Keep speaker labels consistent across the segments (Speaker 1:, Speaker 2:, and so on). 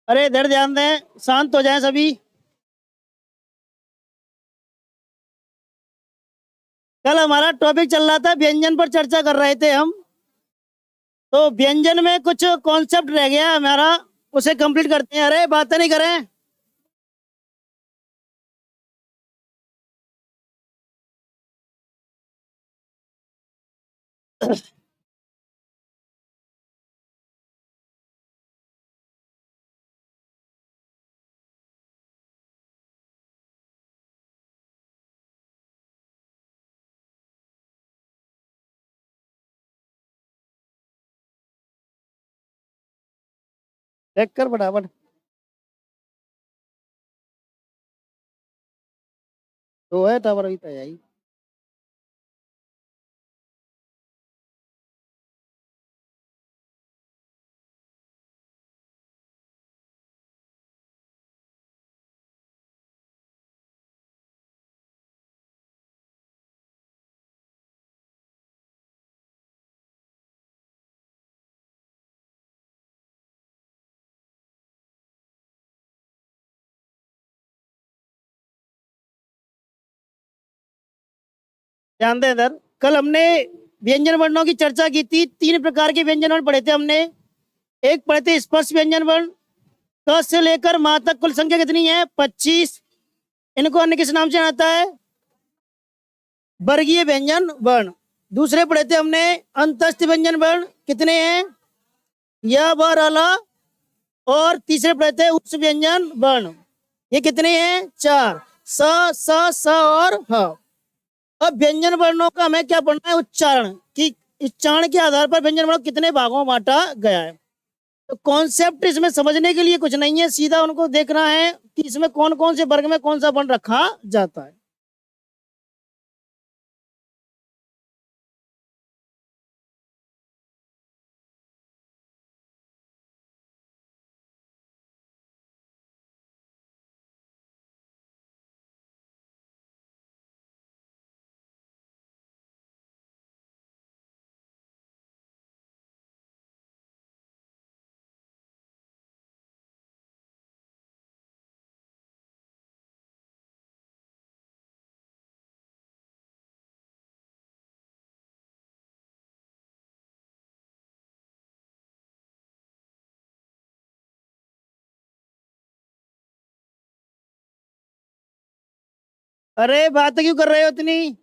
Speaker 1: अरे इधर ध्यान दें, शांत हो जाएं सभी। कल हमारा टॉपिक चल रहा था, व्यंजन पर चर्चा कर रहे थे हम। तो व्यंजन में कुछ कॉन्सेप्ट रह गया हमारा, उसे कंप्लीट करते हैं। अरे बातें नहीं करें। देख कर फटाफट। तो है टावर अभी तक आई। ध्यान दें इधर। कल हमने व्यंजन वर्णों की चर्चा की थी। तीन प्रकार के व्यंजन वर्ण पढ़े थे हमने। एक पढ़े थे स्पर्श व्यंजन वर्ण। क से लेकर माँ तक कुल संख्या कितनी है? 25। इनको अन्य किस नाम से आता है? वर्गीय व्यंजन वर्ण। दूसरे पढ़े थे हमने अंतस्थ व्यंजन वर्ण। कितने हैं? य व र ल। और तीसरे पढ़े थे उच्च व्यंजन वर्ण। ये कितने हैं? 4। स स स और ह। अब व्यंजन वर्णों का हमें क्या पढ़ना है? उच्चारण की। उच्चारण के आधार पर व्यंजन वर्ण कितने भागों में बांटा गया है। तो कॉन्सेप्ट इसमें समझने के लिए कुछ नहीं है, सीधा उनको देखना है कि इसमें कौन कौन से वर्ग में कौन सा वर्ण रखा जाता है। अरे बात क्यों कर रहे हो इतनी?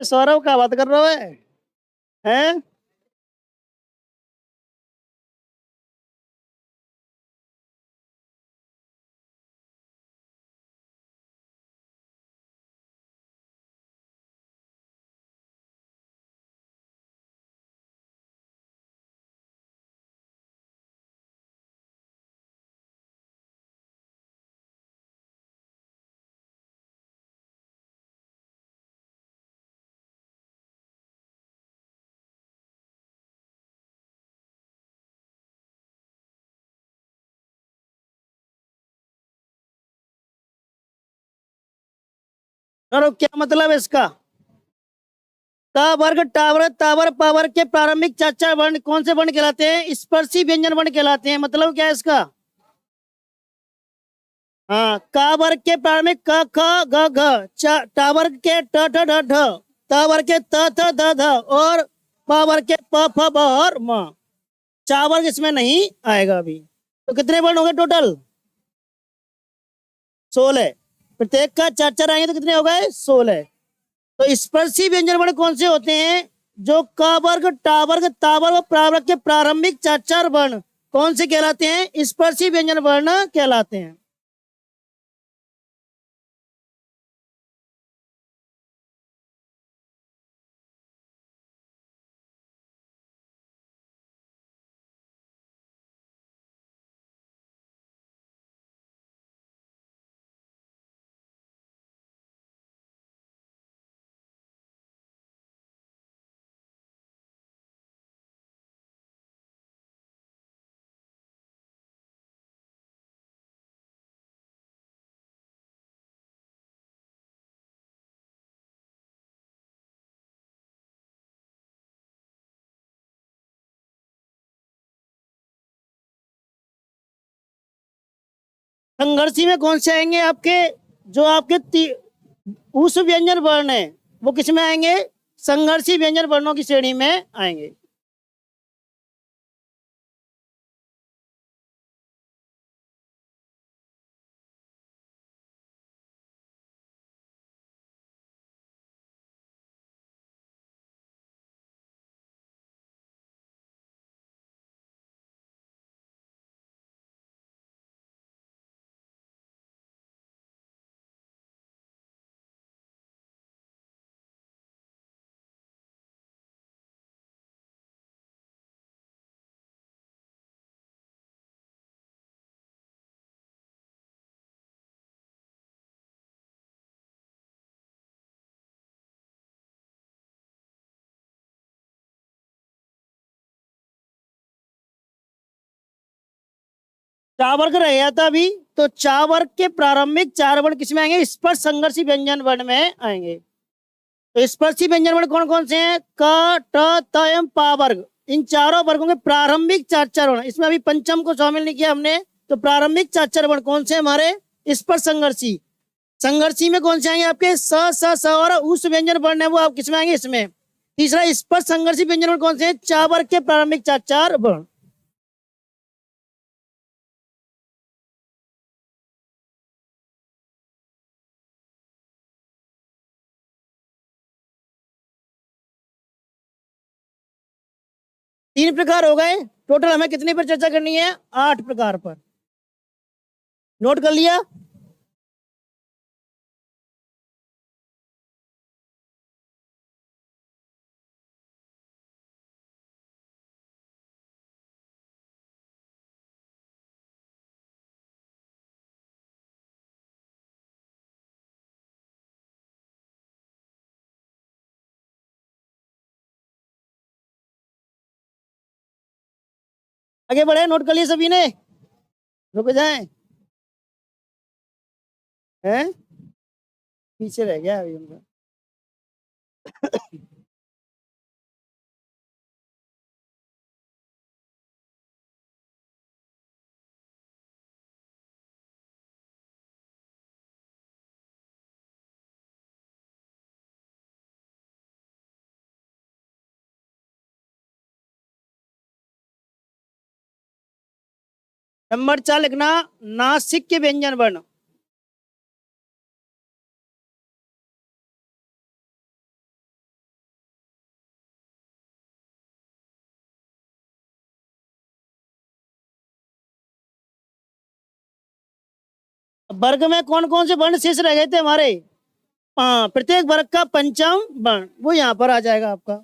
Speaker 1: सौरभ का बात कर रहे हो? हैं? सौरभ क्या मतलब है इसका? का वर्ग टावर टावर पावर के प्रारंभिक चाचा वर्ण कौन से वर्ण कहलाते हैं? स्पर्शी व्यंजन वर्ण कहलाते हैं। मतलब क्या है इसका? हाँ, का वर्ग के प्रारंभिक क ख ग घ, टावर के ट ठ ड ढ, टावर के त थ द ध और पावर के प फ ब और म। चार वर्ग इसमें नहीं आएगा अभी। तो कितने वर्ण हो गए टोटल? 16। प्रत्येक का चार चार आएंगे तो कितने हो गए? 16। तो स्पर्शी व्यंजन वर्ण कौन से होते हैं? जो क वर्ग, टा वर्ग, ता वर्ग और प्रा वर्ग के प्रारंभिक चार चार वर्ण कौन से कहलाते हैं? स्पर्शी व्यंजन वर्ण कहलाते हैं। संघर्षी में कौन से आएंगे आपके? जो आपके उस व्यंजन वर्ण है वो किस में आएंगे? संघर्षी व्यंजन वर्णों की श्रेणी में आएंगे। चा वर्ग रह गया था अभी, तो चा वर्ग के प्रारंभिक चार वर्ण किसमें आएंगे? स्पर्श संघर्षी व्यंजन वर्ण में आएंगे। तो स्पर्शी व्यंजन वर्ण कौन कौन से हैं? क, ट, त एवं पा वर्ग। इन चारों वर्गों के प्रारंभिक चार चार वर्ण, इसमें अभी पंचम को शामिल नहीं किया हमने। तो प्रारंभिक चार चार वर्ण कौन से हमारे? स्पर्श संघर्षी। संघर्षी में कौन से आएंगे आपके? स, स, स और उस व्यंजन वर्ण है वो आप किसमें आएंगे? इसमें। तीसरा स्पर्श संघर्षी व्यंजन वर्ण कौन से हैं? चा वर्ग के प्रारंभिक चार चार वर्ण। तीन प्रकार हो गए टोटल, हमें कितने पर चर्चा करनी है? 8 प्रकार पर। नोट कर लिया? आगे बढ़े? नोट कर लिया सभी ने? रुक जाए, हैं? पीछे रह गया अभी उनका। नंबर 4 लिखना, नासिक के व्यंजन वर्ण। वर्ग में कौन कौन से वर्ण शेष रह गए थे हमारे? हाँ, प्रत्येक वर्ग का पंचम वर्ण वो यहाँ पर आ जाएगा आपका।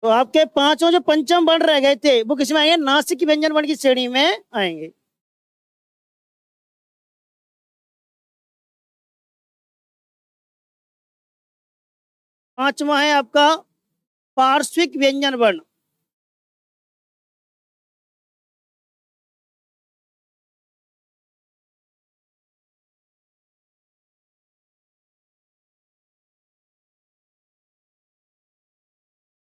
Speaker 1: तो आपके पांचों जो पंचम वर्ण रह गए थे वो किसमें आएंगे? नासिक व्यंजन वर्ण की श्रेणी में आएंगे। पांचवा है आपका पार्श्विक व्यंजन वर्ण।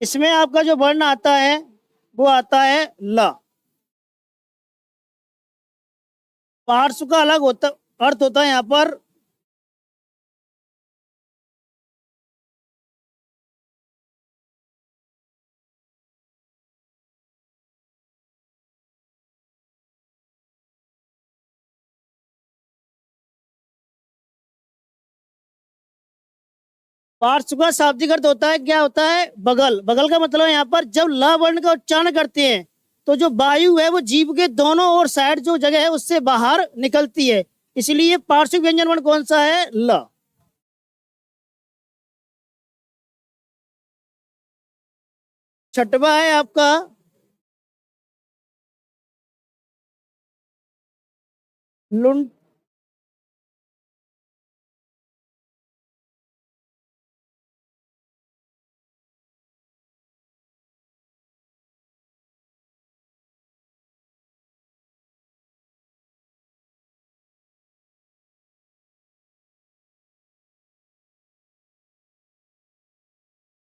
Speaker 1: इसमें आपका जो वर्ण आता है वो आता है ल। पार्श्व का अलग होता अर्थ होता है यहाँ पर पार्श्व का शाब्दिक अर्थ होता है, क्या होता है, बगल। बगल का मतलब यहाँ पर जब ल वर्ण का उच्चारण करते हैं तो जो वायु है वो जीभ के दोनों ओर साइड जो जगह है उससे बाहर निकलती है, इसलिए पार्श्विक व्यंजन वर्ण कौन सा है, ल। छठवा है आपका लुंड।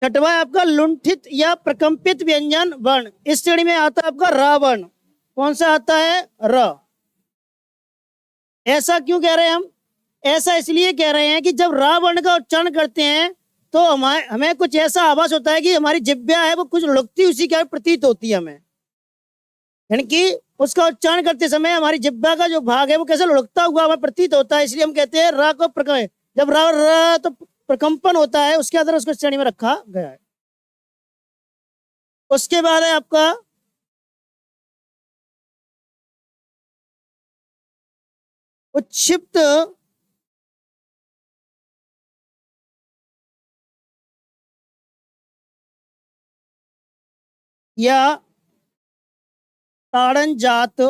Speaker 1: छठवा है आपका लुंठित या प्रकंपित व्यंजन वर्ण। इस श्रेणी में आता है आपका र वर्ण। कौन सा आता है, र। ऐसा क्यों कह रहे हैं हम, ऐसा इसलिए कह रहे हैं कि जब र वर्ण का उच्चारण करते हैं तो हमें कुछ ऐसा आभास होता है कि हमारी जिह्वा है वो कुछ लुढ़कती उसी का प्रतीत होती है हमें, यानी कि उसका उच्चारण करते समय हमारी जिह्वा का जो भाग है वो कैसे लुढ़कता हुआ हमें प्रतीत होता है, इसलिए हम कहते हैं र को जब र तो प्रकंपन होता है, उसके अंदर उसको श्रेणी में रखा गया है। उसके बाद है आपका उच्छिप्त या ताड़न जात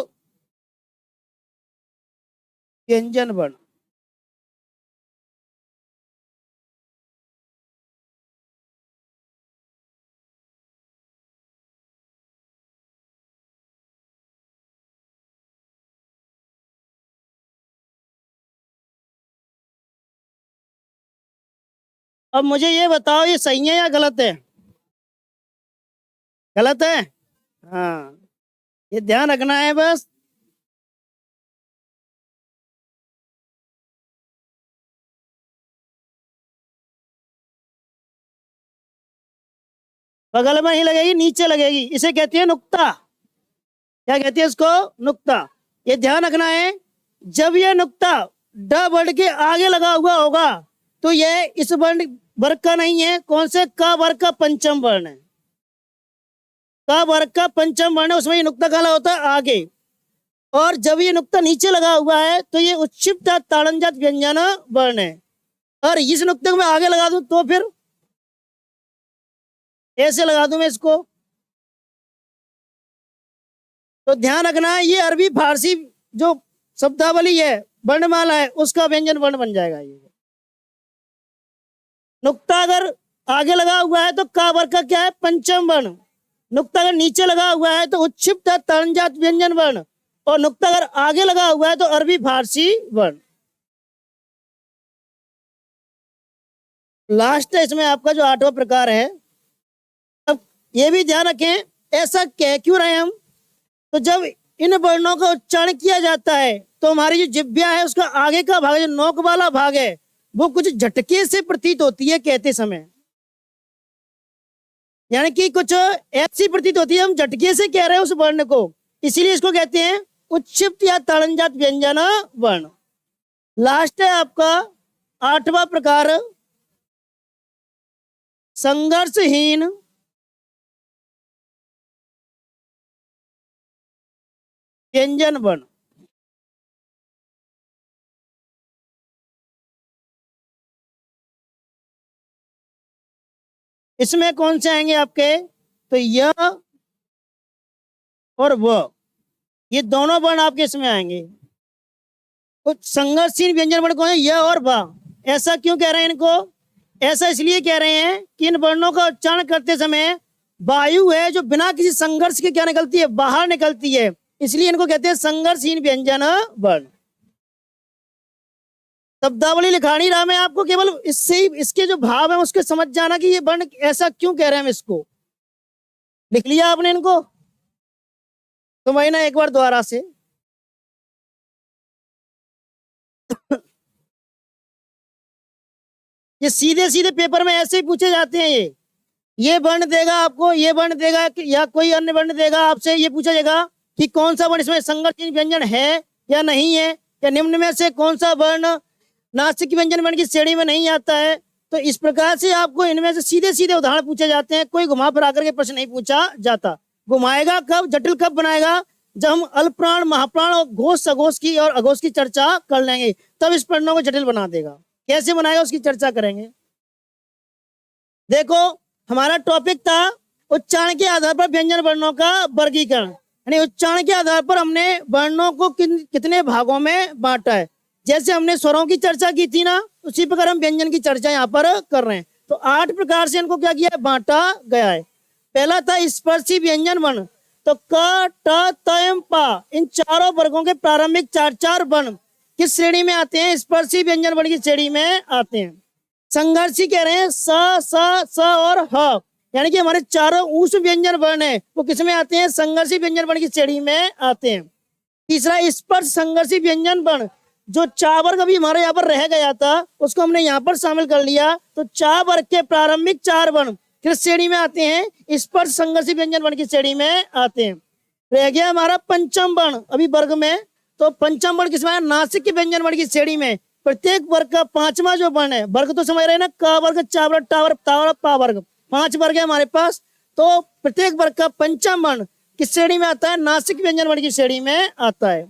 Speaker 1: व्यंजन वर्ण। अब मुझे ये बताओ ये सही है या गलत है, गलत है, हाँ, ये ध्यान रखना है बस। बगल में ही लगेगी, नीचे लगेगी, इसे कहती है नुक्ता। क्या कहती है इसको, नुक्ता। ये ध्यान रखना है, जब ये नुक्ता ड वर्ड के आगे लगा हुआ होगा तो ये इस वर्ण वर्ग का नहीं है, कौन से, का वर्ग का पंचम वर्ण है। का वर्ग का पंचम वर्ण है, उसमें ये नुक्ता काला होता है आगे। और जब ये नुक्ता नीचे लगा हुआ है तो ये उच्छिप्त ताड़नजात व्यंजन वर्ण है। और इस नुक्ते को मैं आगे लगा दूं तो फिर ऐसे लगा दूं मैं इसको, तो ध्यान रखना है ये अरबी फारसी जो शब्दावली है, वर्णमाला है, उसका व्यंजन वर्ण बन जाएगा ये। नुक्ता अगर आगे लगा हुआ है तो का वर्ग का क्या है, पंचम वर्ण। नुक्ता अगर नीचे लगा हुआ है तो उच्छिप्त ताड़नजात व्यंजन वर्ण। और नुक्ता अगर आगे लगा हुआ है तो अरबी फारसी वर्ण। लास्ट है इसमें आपका जो आठवां प्रकार है। अब ये भी ध्यान रखें, ऐसा कह क्यों रहे हम, तो जब इन वर्णों का उच्चारण किया जाता है तो हमारी जो जिह्वा है उसका आगे का भाग, जो नोक वाला भाग है, वो कुछ झटके से प्रतीत होती है कहते समय, यानी कि कुछ ऐसी प्रतीत होती है, हम झटके से कह रहे हैं उस वर्ण को, इसीलिए इसको कहते हैं उच्छिप्त या ताड़नजात व्यंजन वर्ण। लास्ट है आपका आठवां प्रकार संघर्षहीन व्यंजन वर्ण। इसमें कौन से आएंगे आपके, तो यह और वह, ये दोनों वर्ण आपके इसमें आएंगे। कुछ संघर्षहीन व्यंजन वर्ण कौन है, यह और वह। ऐसा क्यों कह रहे हैं इनको, ऐसा इसलिए कह रहे हैं कि इन वर्णों का उच्चारण करते समय वायु है जो बिना किसी संघर्ष के क्या निकलती है, बाहर निकलती है, इसलिए इनको कहते हैं संघर्षहीन व्यंजन वर्ण। शब्दावली लिखानी रहा मैं आपको, केवल इससे ही इसके जो भाव है उसके समझ जाना कि ये वर्ण ऐसा क्यों कह रहे हैं हम इसको। लिख लिया आपने इनको, तो वही ना एक बार दोबारा से। ये सीधे सीधे पेपर में ऐसे ही पूछे जाते हैं। ये वर्ण देगा आपको, ये वर्ण देगा या कोई अन्य वर्ण देगा, आपसे ये पूछा जाएगा कि कौन सा वर्ण इसमें संघर्षहीन व्यंजन है या नहीं है, या निम्न में से कौन सा वर्ण नासिक व्यंजन वर्ण की श्रेणी में नहीं आता है। तो इस प्रकार से आपको इनमें से सीधे सीधे उदाहरण पूछे जाते हैं, कोई घुमा फिरा करके प्रश्न नहीं पूछा जाता। घुमाएगा कब, जटिल कब बनाएगा, जब हम अल्पप्राण, महाप्राण और घोष सघोष की और अघोष की चर्चा कर लेंगे, तब इस प्रश्नों को जटिल बना देगा। कैसे बनाएगा उसकी चर्चा करेंगे। देखो, हमारा टॉपिक था उच्चारण के आधार पर व्यंजन वर्णों का वर्गीकरण, यानी उच्चारण के आधार पर हमने वर्णों को कितने भागों में बांटा है। जैसे हमने स्वरों की चर्चा की थी ना, उसी प्रकार हम व्यंजन की चर्चा यहाँ पर कर रहे हैं। तो 8 प्रकार से इनको क्या किया है, बांटा गया है। पहला था स्पर्शी व्यंजन वर्ण, तो क, ट, त एवं पा, इन चारों वर्गों के प्रारंभिक चार चार वर्ण किस श्रेणी में आते हैं, स्पर्शी व्यंजन वर्ण की श्रेणी में आते हैं। संघर्षी कह रहे हैं स, स, स और ह, यानी कि हमारे चारों ऊष्म व्यंजन वर्ण है वो किसमें आते हैं, संघर्षी व्यंजन वर्ण की श्रेणी में आते हैं। तीसरा स्पर्श संघर्षी व्यंजन वर्ण, जो चा वर्ग अभी हमारे यहाँ पर रह गया था उसको हमने यहाँ पर शामिल कर लिया, तो चा वर्ग के प्रारंभिक चार वर्ण किस श्रेणी में आते हैं, स्पर्श संघर्षी व्यंजन वर्ण की श्रेणी में आते हैं। रह गया हमारा पंचम वर्ण अभी वर्ग में, तो पंचम वर्ण किसमें, नासिक व्यंजन वर्ण की श्रेणी में। प्रत्येक वर्ग का पांचवा जो वर्ण है, वर्ग तो समझ रहे हैं ना, क वर्ग, चा वर्ग, टा वर्ग, ता वर्ग, पा वर्ग, 5 वर्ग है हमारे पास। तो प्रत्येक वर्ग का पंचम वर्ण किस श्रेणी में आता है, नासिक व्यंजन वर्ण की श्रेणी में आता है।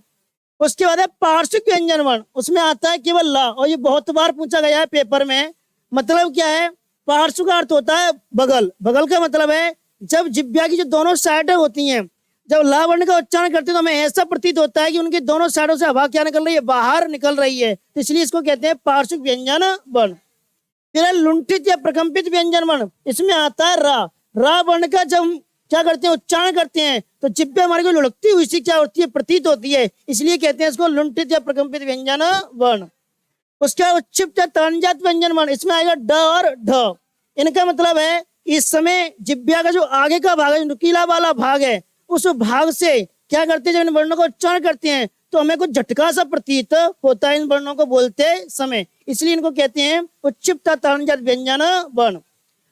Speaker 1: उसके बाद है पार्श्विक व्यंजन वर्ण, उसमें आता है केवल ला, और ये बहुत बार पूछा गया है पेपर में। मतलब क्या है, पार्श्व का अर्थ होता है बगल, बगल का मतलब है जब जिब्या की जो दोनों साइडें होती हैं, जब ला वर्ण का उच्चारण करते हैं तो हमें ऐसा प्रतीत होता है कि उनकी दोनों साइडों से हवा क्या निकल रही है, बाहर निकल रही है, तो इसलिए इसको कहते हैं पार्श्विक व्यंजन वर्ण। फिर लुंठित या प्रकंपित व्यंजन वर्ण, इसमें आता है रा। रा वर्ण का जब हम क्या करते हैं, उच्चारण करते हैं, तो जिब्बे हमारी को लुढ़कती हुई सी क्या होती है, प्रतीत होती है, इसलिए कहते हैं इसको लुंठित या प्रकंपित व्यंजन वर्ण। उसके बाद उच्चिप्त या तरणजात व्यंजन वर्ण, इसमें आएगा ड और ढ। इनका मतलब है इस समय जिब्या का जो आगे का भाग है, नुकीला वाला भाग है, उस भाग से क्या करते हैं, जब इन वर्णों को उच्चारण करते हैं तो हमें कुछ झटका सा प्रतीत होता है इन वर्णों को बोलते समय, इसलिए इनको कहते हैं उच्चिप्त तरणजात व्यंजन वर्ण।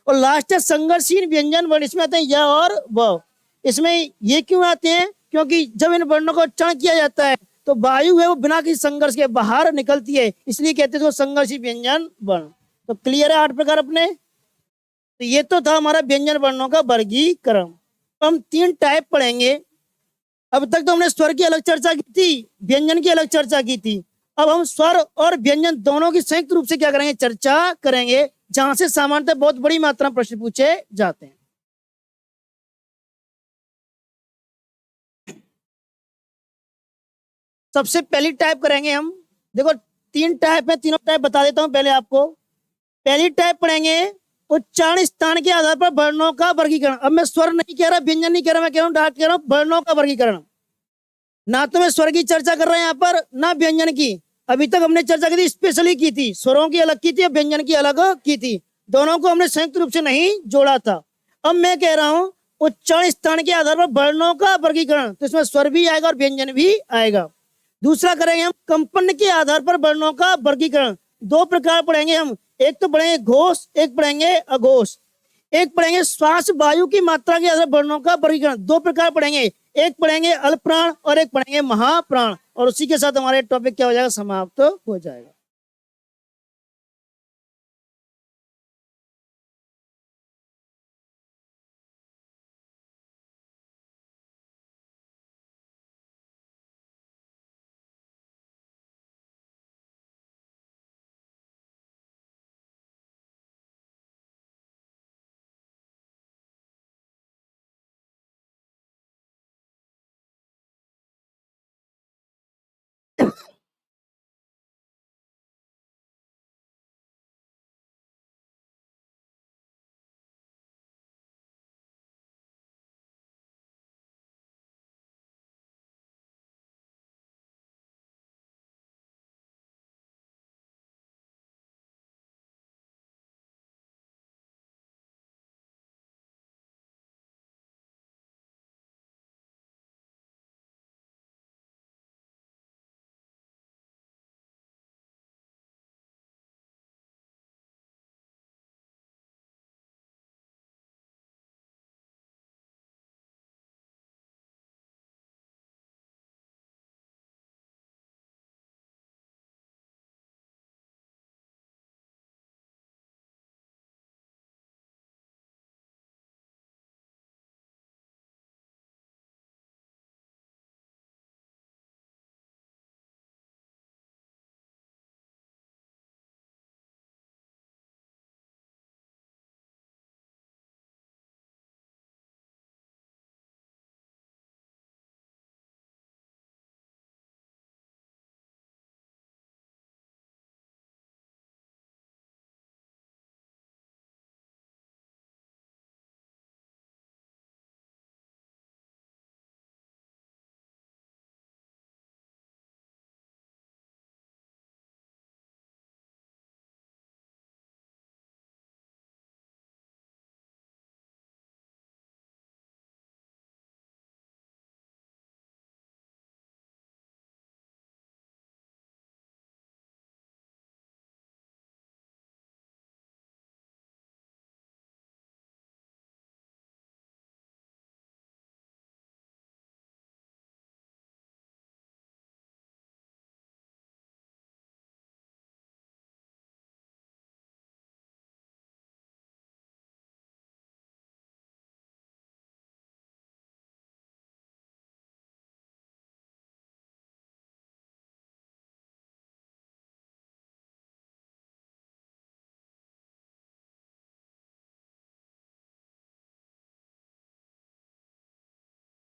Speaker 1: और लास्ट है संघर्षहीन व्यंजन वर्ण, इसमें आते हैं य और व। इसमें ये क्यों आते हैं, क्योंकि जब इन वर्णों का उच्चारण किया जाता है तो वायु है वो बिना किसी संघर्ष के बाहर निकलती है, इसलिए कहते हैं संघर्षी व्यंजन वर्ण। तो क्लियर है 8 प्रकार अपने। तो ये तो था हमारा व्यंजन वर्णों का वर्गीकरण। हम 3 टाइप पढ़ेंगे। अब तक तो हमने स्वर की अलग चर्चा की थी, व्यंजन की अलग चर्चा की थी। अब हम स्वर और व्यंजन दोनों की संयुक्त रूप से क्या करेंगे, चर्चा करेंगे, जहां से सामान्यतः बहुत बड़ी मात्रा में प्रश्न पूछे जाते हैं। सबसे पहली टाइप करेंगे हम, देखो 3 टाइप है, तीनों टाइप बता देता हूं पहले आपको। पहली टाइप पढ़ेंगे उच्चारण स्थान के आधार पर वर्णों का वर्गीकरण। अब मैं स्वर नहीं कह रहा, व्यंजन नहीं कह रहा, मैं कह रहा हूं डायरेक्ट कह रहा हूं वर्णों का वर्गीकरण। ना तो मैं स्वर की चर्चा कर रहे हैं यहाँ पर, ना व्यंजन की। अभी तक हमने चर्चा की थी, स्पेशली की थी, स्वरों की अलग की थी और व्यंजन की अलग की थी, दोनों को हमने संयुक्त रूप से नहीं जोड़ा था। अब मैं कह रहा हूं उच्चारण स्थान के आधार पर वर्णों का वर्गीकरण, तो इसमें स्वर भी आएगा और व्यंजन भी आएगा। दूसरा करेंगे हम कंपन के आधार पर वर्णों का वर्गीकरण। 2 प्रकार पढ़ेंगे हम, एक तो पढ़ेंगे घोष, एक पढ़ेंगे अघोष। एक पढ़ेंगे श्वास वायु की मात्रा के आधार वर्णों का वर्गीकरण, 2 प्रकार पढ़ेंगे, एक पढ़ेंगे अल्पप्राण और एक पढ़ेंगे महाप्राण। और उसी के साथ हमारे टॉपिक क्या हो जाएगा, समाप्त हो जाएगा।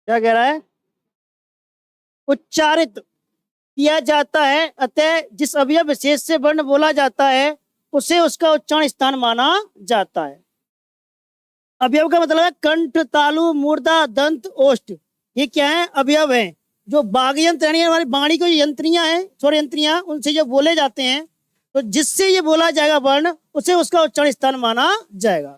Speaker 1: क्या कह रहा है? उच्चारित किया जाता है, अतः जिस अवयव विशेष से वर्ण बोला जाता है उसे उसका उच्चारण स्थान माना जाता है। अवयव का मतलब है कंठ, तालु, मूर्धा, दंत, ओष्ठ। ये क्या है? अवयव है जो बाघ यंत्र यानी हमारी वाणी की यंत्रियां हैं, स्वर यंत्रियां, उनसे जो बोले जाते हैं, तो जिससे ये बोला जाएगा वर्ण उसे उसका उच्चारण स्थान माना जाएगा।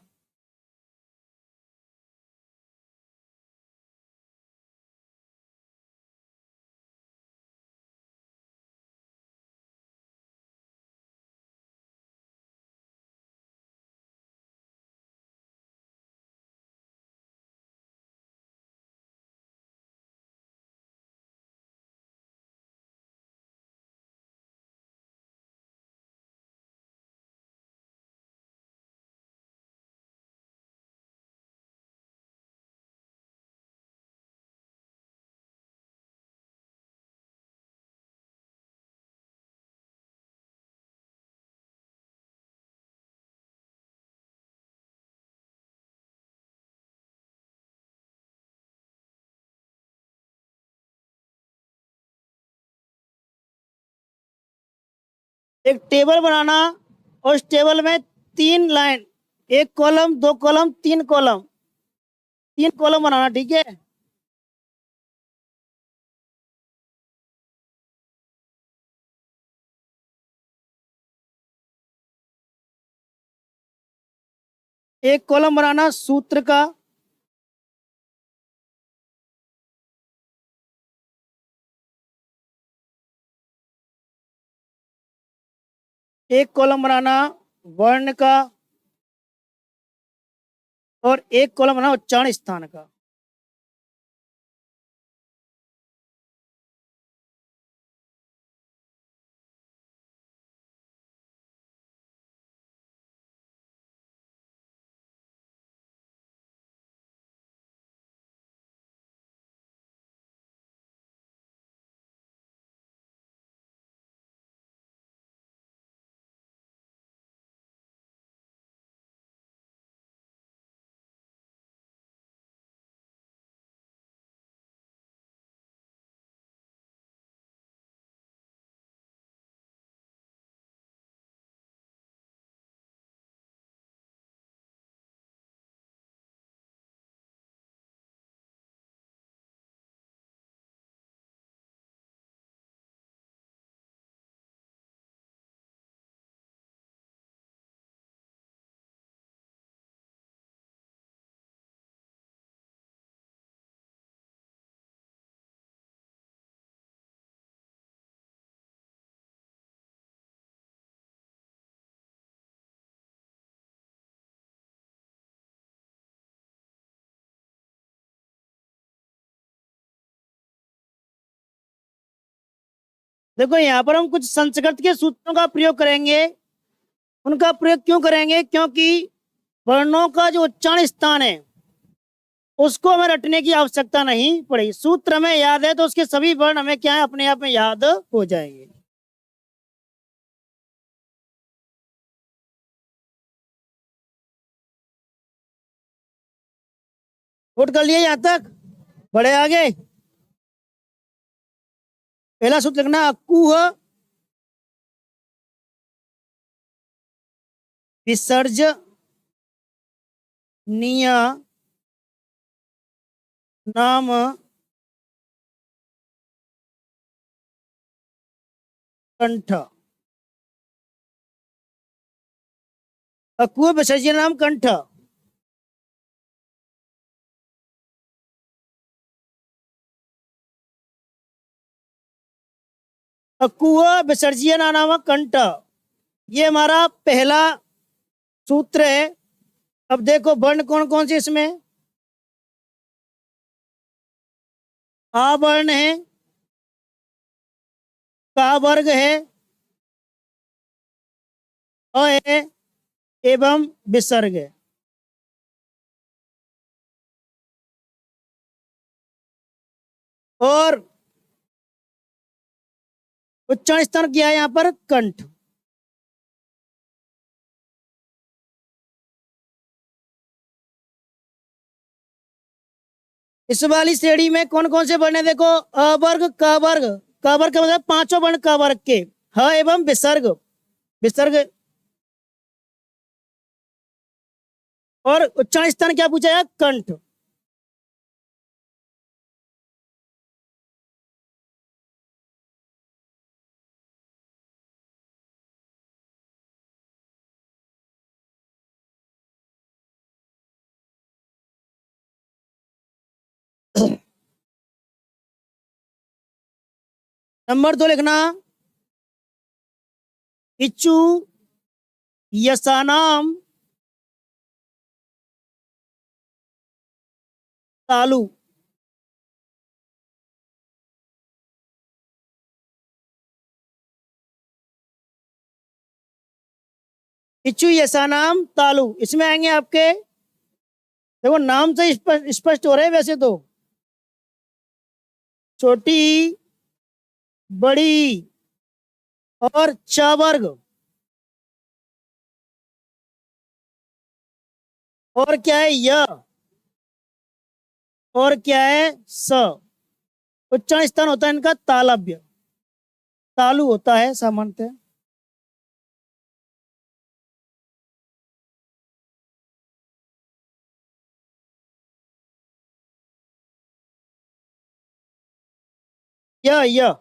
Speaker 1: एक टेबल बनाना और उस टेबल में 3 line, 1 column, 2 column, 3 column, 3 column बनाना, ठीक है। एक कॉलम बनाना सूत्र का, एक कॉलम बनाना वर्ण का, और एक कॉलम बनाना उच्चारण स्थान का। देखो यहाँ पर हम कुछ संस्कृत के सूत्रों का प्रयोग करेंगे। उनका प्रयोग क्यों करेंगे? क्योंकि वर्णों का जो उच्चारण स्थान है उसको हमें रटने की आवश्यकता नहीं पड़ेगी। सूत्र हमें याद है तो उसके सभी वर्ण हमें क्या है, अपने आप में याद हो जाएंगे। नोट कर लिया यहाँ तक? बड़े आगे पहला सूत्र लिखना, कुह विसर्जनीय नाम कंठ। कुह विसर्जनीय नाम कंठ। कुह विसर्जनीय नाम कंठ, ये हमारा पहला सूत्र है। अब देखो वर्ण कौन कौन से इसमें। आ वर्ण है, का वर्ग है, अ है, एवं विसर्ग है। और उच्चारण स्थान किया है यहाँ पर कंठ। इस वाली श्रेणी में कौन कौन से वर्ण है? देखो, अ वर्ग, क वर्ग। क वर्ग का मतलब पांचों वर्ण क वर्ग के, ह एवं विसर्ग। विसर्ग। और उच्चारण स्थान क्या पूछा है? कंठ। नंबर 2 लिखना, इच्छु यसानाम तालु। इच्छु यसानाम तालु, इसमें आएंगे आपके, देखो नाम से स्पष्ट हो रहे हैं वैसे तो, छोटी, बड़ी और च वर्ग, और क्या है? य, और क्या है? स। उच्चारण स्थान होता है इनका तालव्य। तालु होता है सामान्यतः। य।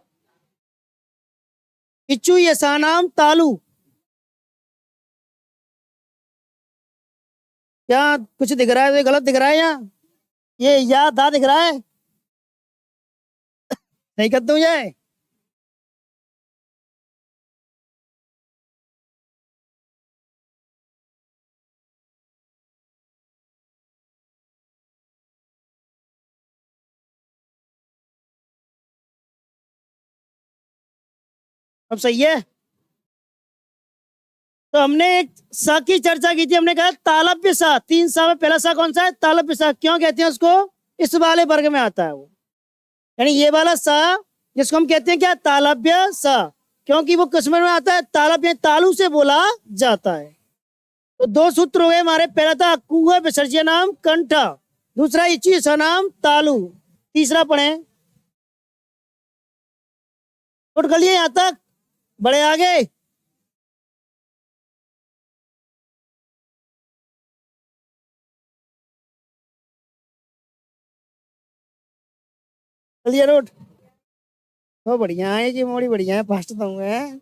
Speaker 1: इच्छु यसानाम तालु। क्या कुछ दिख रहा है? तो गलत दिख रहा है यहाँ। ये या दा दिख रहा है, सही कर दूं ये? अब सही है। तो हमने एक सा की चर्चा की थी, हमने कहा तालव्य सा, तीन सा में पहला सा कौन सा है? तालव्य सा। क्यों कहते हैं उसको? इस वाले वर्ग में आता है वो, यानी ये वाला सा, जिसको हम कहते हैं क्या? तालव्य सा। क्योंकि वो किस्म में आता है, तालव्य तालु से बोला जाता है। तो दो सूत्र हो गए हमारे, पहला था कुह विसर्जन नाम कंठा, दूसरा इची नाम तालु, तीसरा पढ़े। नोट कर लिए यहां तक? बड़े आगे। चलिए नोट। तो बढ़िया है जी, मोड़ी बढ़िया है, फास्ट तो हूँ है।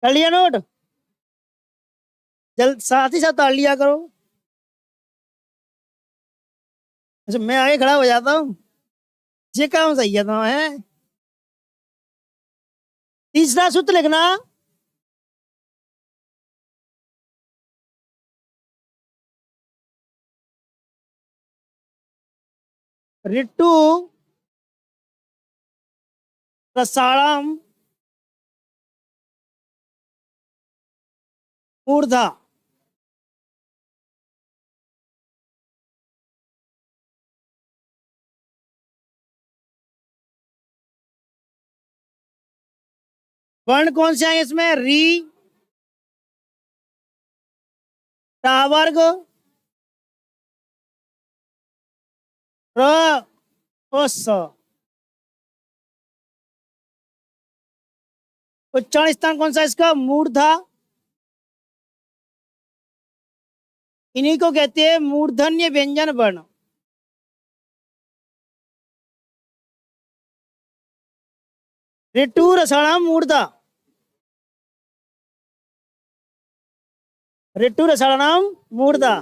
Speaker 1: कर लिया नोट? जल्द साथ ही साथ ताड़ लिया करो। अच्छा, मैं आगे खड़ा हो जाता हूँ, ये काम सही है। तो है तीसरा सूत्र लिखना, ऋतु रसायनम ऊर्धा। वर्ण कौन से आए इसमें? री, टा वर्ग, र और स। उच्चारण स्थान कौन सा है इसका? मूर्धा। इन्हीं को कहते हैं मूर्धन्य व्यंजन वर्ण। ऋतु रसायनम मूर्धा, ऋतु रसायनम मूर्धा।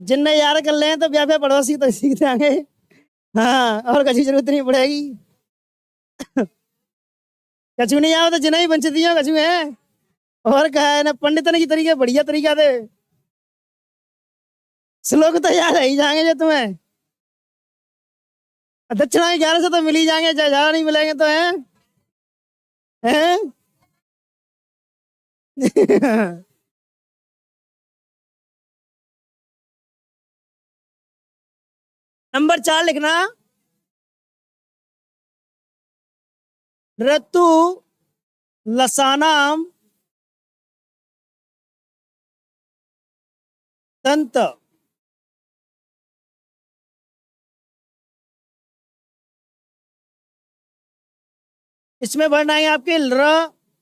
Speaker 1: जिनने याद कर ले तो ब्याह पड़ोसी तो सीख जाएंगे। हाँ, और कभी जरूरत नहीं पड़ेगी। कछु नहीं आओ तो जिन्हें ही बंच दिया कछु है। और कहा है ना, पंडितन की तरीके बढ़िया तरीका दे। श्लोक तो याद ही जाएंगे जो तुम्हें। दक्षिणा 11 से तो मिल ही जाएंगे, ज्यादा नहीं मिलेंगे तो है। हैं? नंबर 4 लिखना, ऋतु लसानाम दंत। इसमें वर्ण आएंगे आपके ल।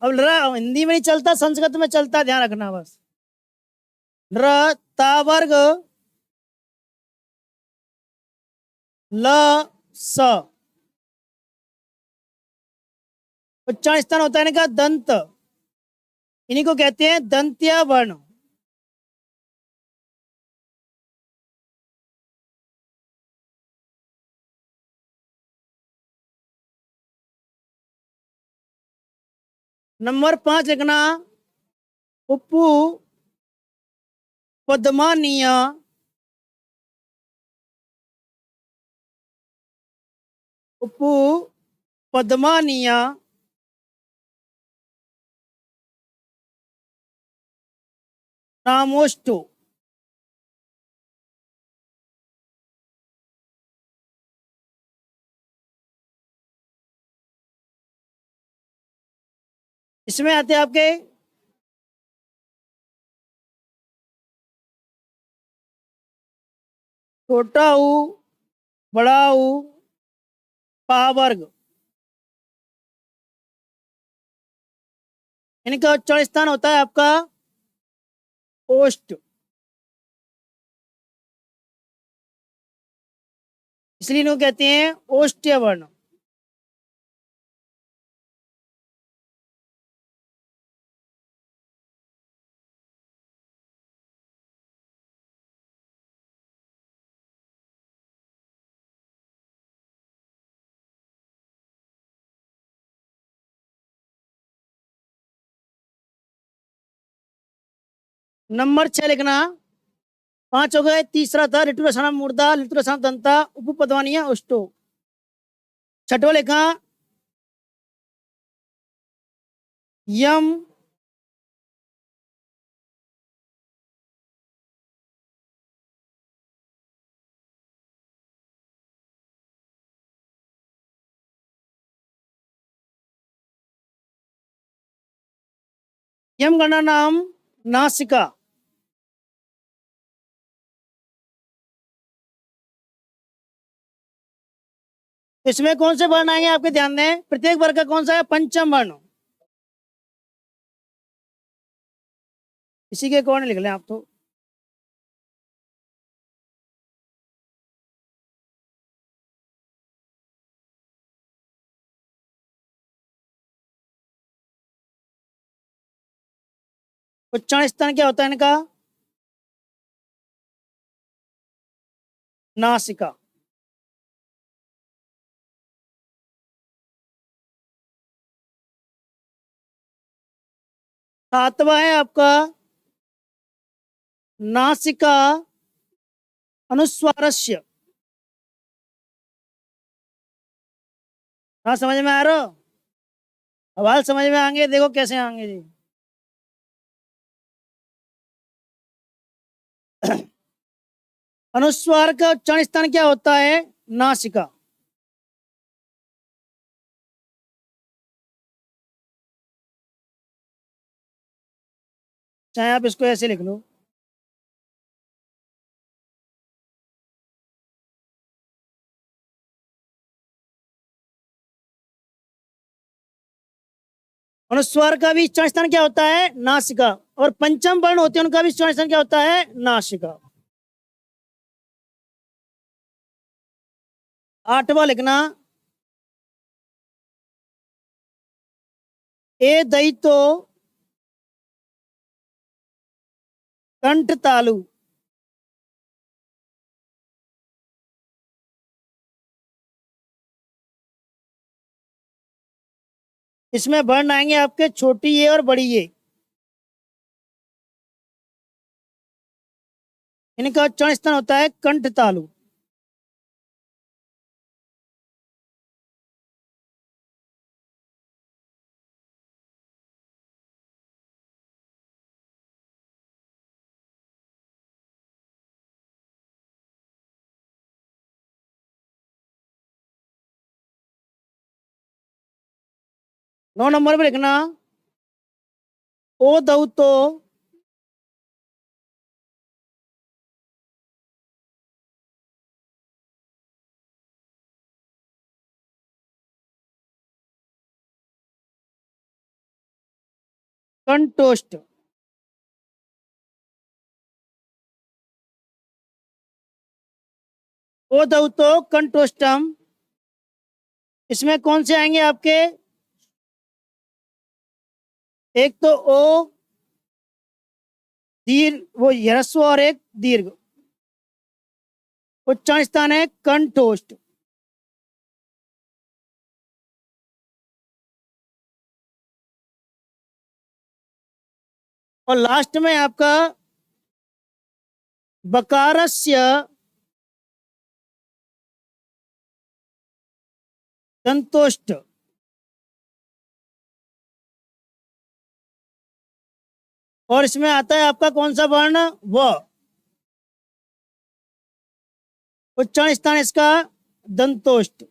Speaker 1: अब ल हिंदी में नहीं चलता, संस्कृत में चलता, ध्यान रखना बस। र ता वर्ग ल स। उच्चारण स्थान होता है इनका दंत, इन्हीं को कहते हैं दंत्य वर्ण। नंबर 5 लिखना, उपु पद्मानीय उपु पद्मानीय नामोष्टो। इसमें आते हैं आपके छोटा ऊ, बड़ा ऊ, पा वर्ग। इनका उच्चारण स्थान होता है आपका ओष्ट, इसलिए इनको कहते हैं ओष्ठ्य वर्ण। नंबर 6 लिखना, 5 हो गए, तीसरा था ऋतु रसानाम मूर्धा ऋतु रसानाम दंता उपपद्मानीय ओष्टो। छठवा लिखा यम यम गणना नाम नासिका। इसमें कौन से वर्ण आएंगे आपके ध्यान दें, प्रत्येक वर्ग का कौन सा है पंचम वर्ण, इसी के अकॉर्डिंग लिख लें आप तो। उच्चारण स्थान क्या होता है इनका नासिका। सातवां है आपका नासिका अनुस्वारस्य। हाँ समझ में आ रहा हो, सवाल समझ में आएंगे, देखो कैसे आएंगे जी। अनुस्वार का उच्चारण स्थान क्या होता है नासिका। चाहे आप इसको ऐसे लिख लो। अनुस्वार का भी उच्चारण स्थान क्या होता है नासिका, और पंचम वर्ण होते हैं उनका भी उच्चारण स्थान क्या होता है नासिका। आठवां लिखना, ए दई कंठ तालु। इसमें वर्ण आएंगे आपके छोटी ये और बड़ी ये, इनका उच्चारण स्थान होता है कंठ तालु। 9 नंबर में लिखना ओ दऊ तो कंटोस्ट। ओ दऊ तो कंटोस्टम। इसमें कौन से आएंगे आपके? एक तो ओ दीर्घ, वो ह्रस्व, और एक दीर्घ। उच्चारण स्थान है कंटोस्ट। और लास्ट में आपका बकारस्य संतुष्ट। और इसमें आता है आपका कौन सा वर्ण? व। उच्चारण स्थान इसका दंतोष्ट।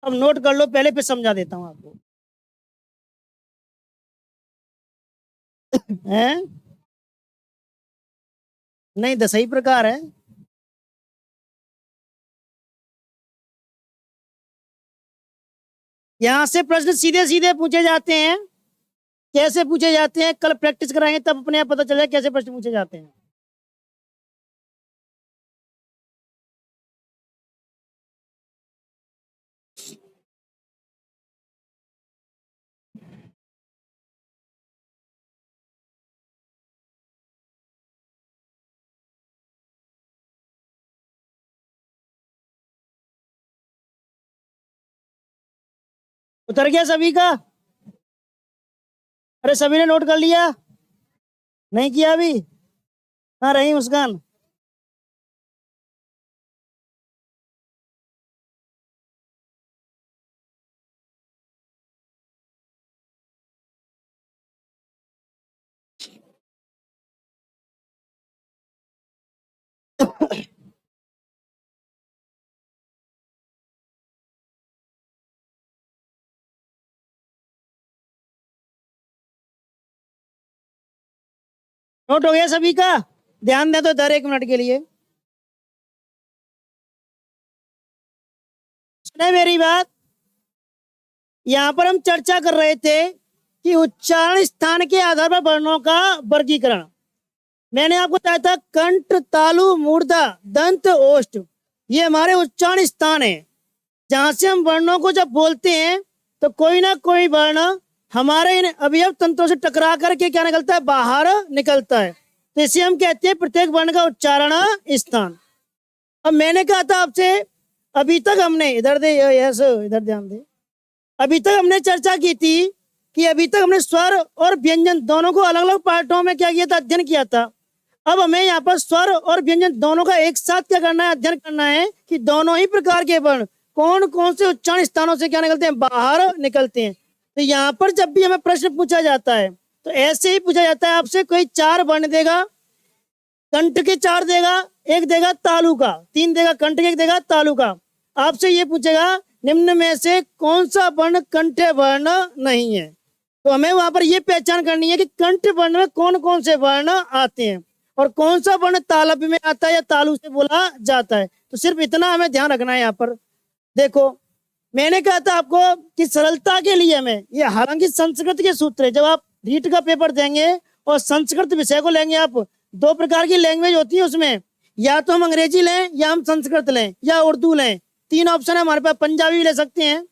Speaker 1: अब नोट कर लो, पहले फिर समझा देता हूं आपको। हैं? नहीं, 10 ही प्रकार है। यहां से प्रश्न सीधे सीधे पूछे जाते हैं। कैसे पूछे जाते हैं कल प्रैक्टिस कराएंगे, तब अपने आप पता चलेगा कैसे प्रश्न पूछे जाते हैं। उतर गया सभी का? अरे सभी ने नोट कर लिया? नहीं किया अभी? हाँ रही मुस्कान। नोट हो गया सभी का? ध्यान दे तो इधर 1 मिनट के लिए सुने मेरी बात। यहां पर हम चर्चा कर रहे थे कि उच्चारण स्थान के आधार पर वर्णों का वर्गीकरण। मैंने आपको बताया था कंठ, तालु, मूर्धा, दंत, ओष्ठ, ये हमारे उच्चारण स्थान है। जहां से हम वर्णों को जब बोलते हैं तो कोई ना कोई वर्ण हमारे इन अवयव तंत्रों से टकरा करके क्या निकलता है? बाहर निकलता है। तो इसे हम कहते हैं प्रत्येक वर्ण का उच्चारण स्थान। अब मैंने कहा था आपसे, अभी तक हमने इधर दे, यस इधर ध्यान दे, अभी तक हमने चर्चा की थी कि अभी तक हमने स्वर और व्यंजन दोनों को अलग अलग पार्टों में क्या किया था? अध्ययन किया था। अब हमें यहाँ पर स्वर और व्यंजन दोनों का एक साथ क्या करना है? अध्ययन करना है कि दोनों ही प्रकार के वर्ण कौन कौन से उच्चारण स्थानों से क्या निकलते हैं? बाहर निकलते हैं। तो यहाँ पर जब भी हमें प्रश्न पूछा जाता है तो ऐसे ही पूछा जाता है आपसे, कोई 4 वर्ण देगा, कंठ के 4 देगा, एक देगा तालु का, 3 देगा कंठ के, एक देगा तालु का। आपसे ये पूछेगा निम्न में से कौन सा वर्ण कंठ वर्ण नहीं है। तो हमें वहां पर ये पहचान करनी है कि कंठ वर्ण में कौन कौन से वर्ण आते हैं और कौन सा वर्ण तालव्य में आता है या तालु से बोला जाता है। तो सिर्फ इतना हमें ध्यान रखना है। यहाँ पर देखो, मैंने कहा था आपको कि सरलता के लिए हमें ये, हालांकि संस्कृत के सूत्र है, जब आप रीट का पेपर देंगे और संस्कृत विषय को लेंगे आप, 2 प्रकार की लैंग्वेज होती है उसमें, या तो हम अंग्रेजी लें या हम संस्कृत लें या उर्दू लें। 3 ऑप्शन है हमारे पास, पंजाबी भी ले सकते हैं।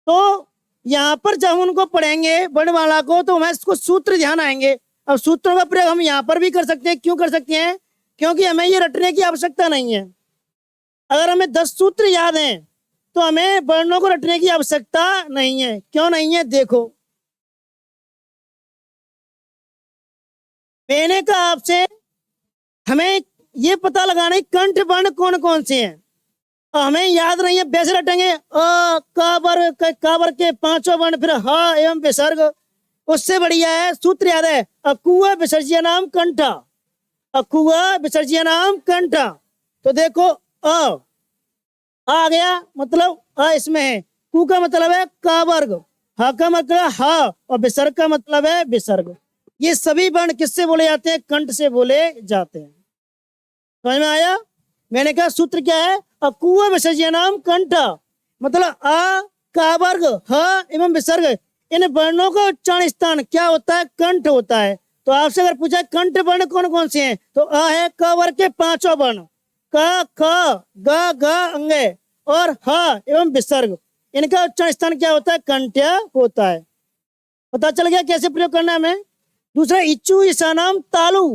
Speaker 1: तो यहाँ पर जब हम उनको पढ़ेंगे वर्णमाला को तो हमें इसको सूत्र ध्यान आएंगे। अब सूत्रों का प्रयोग हम यहाँ पर भी कर सकते हैं। क्यों कर सकते हैं? क्योंकि हमें ये रटने की आवश्यकता नहीं है। अगर हमें 10 सूत्र याद हैं तो हमें वर्णों को रटने की आवश्यकता नहीं है। क्यों नहीं है? देखो, मैंने कहा आपसे हमें ये पता लगाना है कंठ वर्ण कौन कौन से हैं। हमें याद नहीं है, वैसे रटेंगे काबर के 5 वर्ण, फिर हा एवं विसर्ग। उससे बढ़िया है सूत्र याद है, अकुआ विसर्जिया नाम कंठा, अकुआ विसर्जिया नाम कंठा। तो देखो, अ आ गया मतलब अ इसमें है। कु का मतलब है का वर्ग, ह का मतलब ह, और विसर्ग का मतलब है विसर्ग। ये सभी वर्ण किससे बोले जाते हैं? कंठ से बोले जाते हैं। समझ में आया? मैंने कहा सूत्र क्या है? अकुआ विसर्जन नाम कंठ, मतलब आ, का वर्ग, ह एवं विसर्ग, इन वर्णों का उच्चारण स्थान क्या होता है? कंठ होता है। तो आपसे अगर पूछा कंठ वर्ण कौन कौन से हैं, तो अ है क वर्ग के पांचों वर्ण, क, ख, ग, घ, अंगे और ह एवं विसर्ग, इनका उच्चारण स्थान क्या होता है? कंठ होता है। पता चल गया कैसे प्रयोग करना है हमें। दूसरा इच्छु ईसा नाम तालु,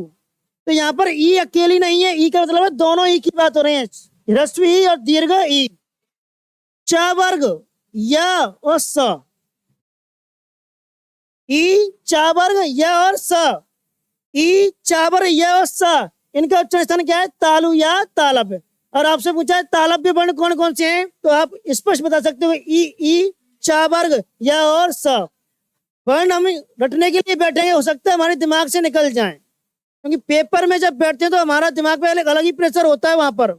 Speaker 1: तो यहाँ पर ई अकेली नहीं है, ई का मतलब है दोनों ई की बात हो रही है, ह्रस्व ई और दीर्घ ई। च वर्ग या और स, ई चा वर्ग या और स, ई चा वर्ग या और स, इनका उच्चारण स्थान क्या है? तालु या तालव्य। और आपसे पूछा है तालव्य वर्ण कौन कौन से हैं, तो आप स्पष्ट बता सकते हो ई चा वर्ग या और स। वर्ण हम रटने के लिए बैठेंगे, हो सकता है हमारे दिमाग से निकल जाए, क्योंकि पेपर में जब बैठते हैं तो हमारा दिमाग पे अलग ही प्रेशर होता है वहां पर।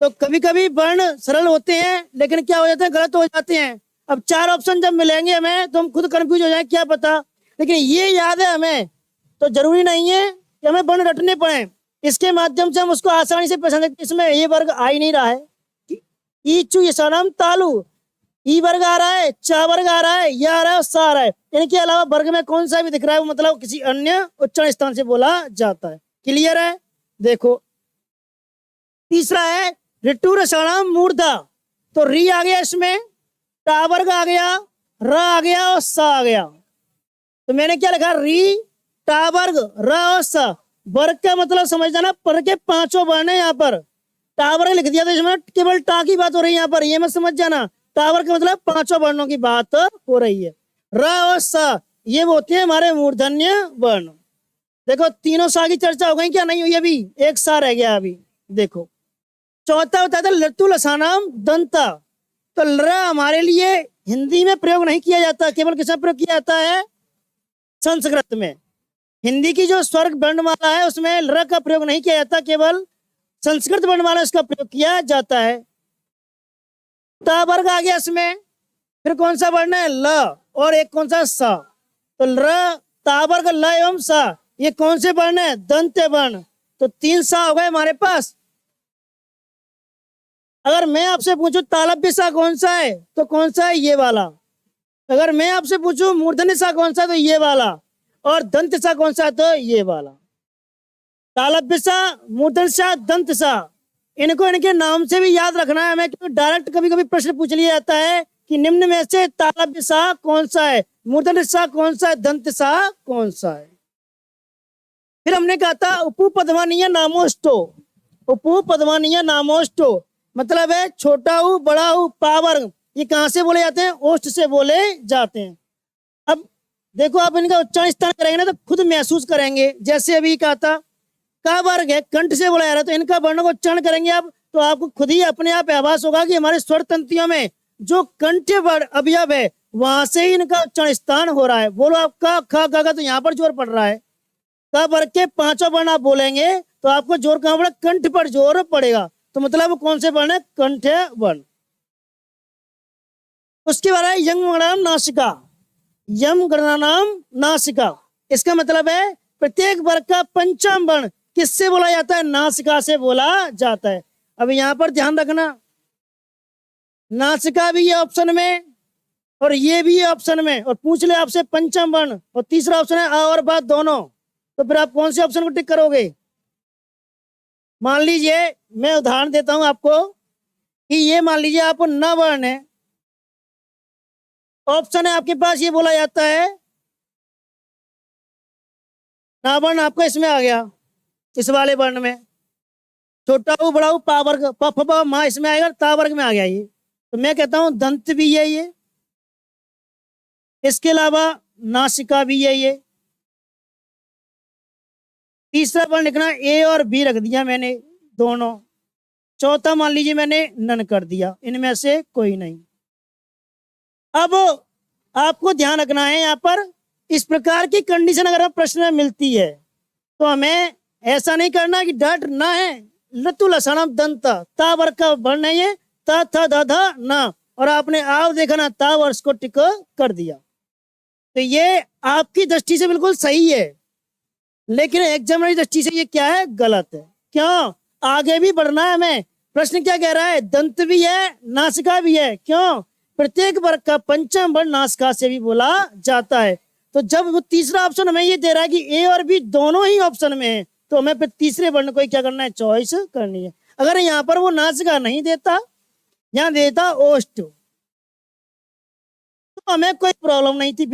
Speaker 1: तो कभी कभी वर्ण सरल होते हैं लेकिन क्या हो जाते हैं? गलत हो जाते हैं। अब चार ऑप्शन जब मिलेंगे हमें तो हम खुद कंफ्यूज हो जाए, क्या पता। लेकिन ये याद है हमें, तो जरूरी नहीं है कि हमें वर्ण रटने पड़े। इसके माध्यम से हम उसको आसानी से पहचान सकते। इसमें ये वर्ग आ ही नहीं रहा है, ई चू ये नाम तालु, ई वर्ग आ रहा है, चा वर्ग आ रहा है, या आ रहा है और सा आ रहा है। इनके अलावा वर्ग में कौन सा भी दिख रहा है वो मतलब किसी अन्य उच्चारण स्थान से बोला जाता है। क्लियर है? देखो तीसरा है ऋतु रसाणाम मूर्धा, तो री आ गया इसमें, टा वर्ग आ गया, र आ गया और सा आ गया। तो मैंने क्या लिखा? री, टा वर्ग, र और सा। वर्ग का मतलब समझ जाना, पर के पांचों वर्ण है यहाँ पर। टा वर्ग लिख दिया तो इसमें केवल टा की बात हो रही है यहाँ पर, ये मत समझ जाना। टावर का मतलब पांचों वर्णों की बात हो रही है। र और स ये होते हैं हमारे मूर्धन्य वर्ण। देखो तीनों सा की चर्चा हो गई क्या? नहीं हुई अभी, एक सा रह गया अभी। देखो चौथा होता था लट्टू लसानाम दंता, तो ल हमारे लिए हिंदी में प्रयोग नहीं किया जाता, केवल किसमें प्रयोग किया जाता है? संस्कृत में। हिंदी की जो स्वर्ग वर्णमाला है उसमें ल का प्रयोग नहीं किया जाता, केवल संस्कृत वर्णमाला इसका प्रयोग किया जाता है। ता वर्ग आ गया इसमें, फिर कौन सा वर्ण है? ल, और एक कौन सा? सा। तो ल, ता वर्ग, ल एवं सा, ये कौन से वर्ण है? दंत वर्ण। तो तीन सा हो गए हमारे पास। अगर मैं आपसे पूछूं तालव्य सा कौन सा है, तो कौन सा है? ये वाला। अगर मैं आपसे पूछूं मूर्धन्य सा कौन सा, तो ये वाला। और दंत सा कौन सा, तो ये वाला। तालव्य सा, मूर्धन्य सा, दंत सा, इनको इनके नाम से भी याद रखना है हमें, क्योंकि डायरेक्ट कभी कभी प्रश्न पूछ लिया जाता है कि निम्न में से तालव्य सा कौन सा है, मूर्धन्य सा कौन सा है, दंत सा कौन सा है। फिर हमने कहा था उपपदमानीय नामोष्टो, उपपदमानीय नामोष्टो मतलब है छोटा ऊ, बड़ा ऊ, पावर्ग, ये कहां से बोले जाते हैं? ओष्ठ से बोले जाते हैं। अब देखो आप इनका उच्चारण स्थान करेंगे ना तो खुद महसूस करेंगे। जैसे अभी कहा था का वर्ग है, कंठ से बोला जा रहा है, तो इनका वर्णों का उच्चारण करेंगे आप तो आपको खुद ही अपने आप आभास होगा कि हमारे स्वर तंत्रियों में जो कंठ वर्ण अवयव है वहां से ही इनका उच्चारण स्थान हो रहा है। बोलो आप का, ख, ग, तो यहाँ पर जोर पड़ रहा है। का वर्ग के पांचों वर्ण आप बोलेंगे तो आपको जोर कहां पड़ेगा? कंठ पर जोर पड़ेगा। तो मतलब कौन से वर्ण है? कंठ वर्ण। उसके बाद है यम गणनाम नासिका, यम गणनाम नासिका, इसका मतलब है प्रत्येक वर्ग का पंचम वर्ण किससे बोला जाता है? नासिका से बोला जाता है। अब यहां पर ध्यान रखना, नासिका भी है ऑप्शन में और ये भी है ऑप्शन में, और पूछ ले आपसे पंचम वर्ण और तीसरा ऑप्शन है आ और बा दोनों, तो फिर आप कौन से ऑप्शन को टिक करोगे? मान लीजिए मैं उदाहरण देता हूं आपको कि ये मान लीजिए आप न वर्ण है, ऑप्शन है आपके पास, ये बोला जाता है ना वर्ण आपका इसमें आ गया, इस वाले वर्ण में छोटा ऊ, बड़ा ऊ, पा वर्ग, प, फ, ब, मा इसमें आएगा, ता वर्ग में आ गया ये। तो मैं कहता हूं दंत भी है ये, इसके अलावा नासिका भी है ये। तीसरा वर्ण लिखना ए और बी रख दिया मैंने दोनों। चौथा मान लीजिए मैंने नन कर दिया, इनमें से कोई नहीं। अब आपको ध्यान रखना है यहाँ पर, इस प्रकार की कंडीशन अगर प्रश्न में मिलती है तो हमें ऐसा नहीं करना कि डट ना है लतु लसानम दंत, ता वर्ग का वर्ण है ये, ता था धा धा ना, और आपने आव देखा ना ता वर्ष को टिक कर दिया। तो ये आपकी दृष्टि से बिल्कुल सही है, लेकिन एग्जामिनर की दृष्टि से ये क्या है, गलत है। क्यों? आगे भी बढ़ना है हमें। प्रश्न क्या कह रहा है, दंत भी है नासिका भी है। क्यों? प्रत्येक वर्ग का पंचम वर्ण नासिका से भी बोला जाता है। तो जब वो तीसरा ऑप्शन हमें ये दे रहा है कि ए और बी दोनों ही ऑप्शन में है, तो हमें फिर तीसरे वर्ण को क्या करना है, चॉइस करनी है। अगर यहाँ पर वो नासिका नहीं देता, यहाँ देता ओष्ठ, तो हमें कोई प्रॉब्लम नहीं थी।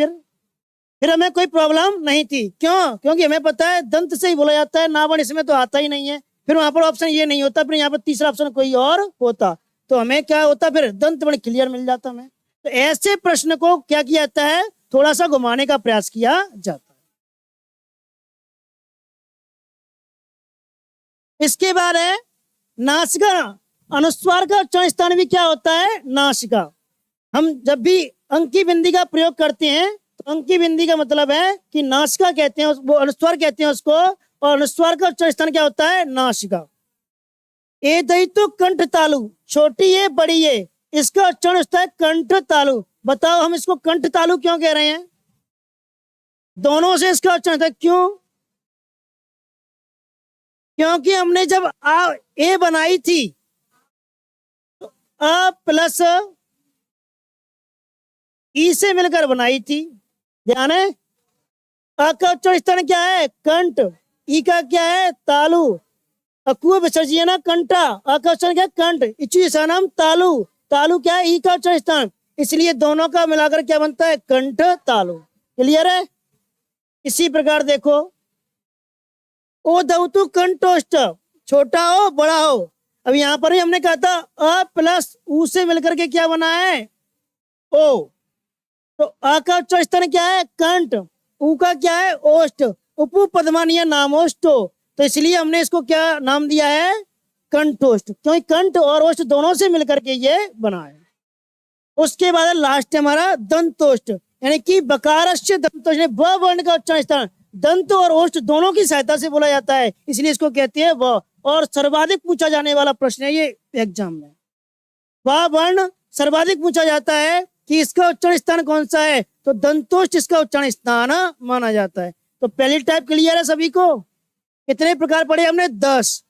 Speaker 1: फिर हमें कोई प्रॉब्लम नहीं थी। क्यों? क्योंकि हमें पता है दंत से ही बोला जाता है, नावण इसमें तो आता ही नहीं है। फिर वहां पर ऑप्शन ये नहीं होता, फिर यहाँ पर तीसरा ऑप्शन कोई और होता, तो हमें क्या होता, फिर दंत वर्ण क्लियर मिल जाता हमें। तो ऐसे प्रश्न को क्या किया जाता है, थोड़ा सा घुमाने का प्रयास किया जाता है। इसके बाद है नासिका। अनुस्वार का उच्चारण स्थान भी क्या होता है, नासिका। हम जब भी अंकी बिंदी का प्रयोग करते हैं, तो अंकी बिंदी का मतलब है कि नासिका कहते हैं, वो अनुस्वार कहते हैं उसको, और अनुस्वार का उच्चारण स्थान क्या होता है, नासिका। ए दई तो कंठ तालु, छोटी है बड़ी है, इसका उच्चारण होता है कंठ तालु। बताओ हम इसको कंठ तालु क्यों कह रहे हैं? दोनों से इसका उच्चारण होता है। क्यों? क्योंकि हमने जब आ ए बनाई थी, अ प्लस ई से मिलकर बनाई थी। ध्यान है, अ का उच्चारण स्थान क्या है, कंठ। ई का क्या है, तालु। अकुआ विसर्जन कंठा, अ का उच्चारण क्या है, कंठ। इचु नाम तालु, तालु क्या है, ई का उच्चारण स्थान। इसलिए दोनों का मिलाकर क्या बनता है, कंठ तालु। क्लियर है? इसी प्रकार देखो, ओ दौतु कंठोष्ठ, छोटा हो बड़ा हो। अब यहां पर भी हमने कहा था अ प्लस ऊ से मिलकर के क्या बना है, ओ। तो अ का उच्चारण स्थान क्या है, कंठ। ऊ का क्या है, ओष्ठ। उपु पद्मानीय नामोष्टो, तो इसलिए हमने इसको क्या नाम दिया है, कंठोष्ठ, क्योंकि कंठ और ओष्ठ दोनों से मिलकर के ये बना है। उसके बाद लास्ट है हमारा दंतोष्ठ, यानी कि बकारस्य दंतोष्ठ, ब वर्ण का उच्चारण स्थान दंत और ओष्ठ दोनों की सहायता से बोला जाता है, इसलिए इसको कहते हैं व। और सर्वाधिक पूछा जाने वाला प्रश्न है ये एग्जाम में। व वर्ण सर्वाधिक पूछा जाता है कि इसका उच्चारण स्थान कौन सा है, तो दंतोष्ठ इसका उच्चारण स्थान माना जाता है। तो पहली टाइप क्लियर है सभी को? कितने प्रकार पढ़े हमने, 10।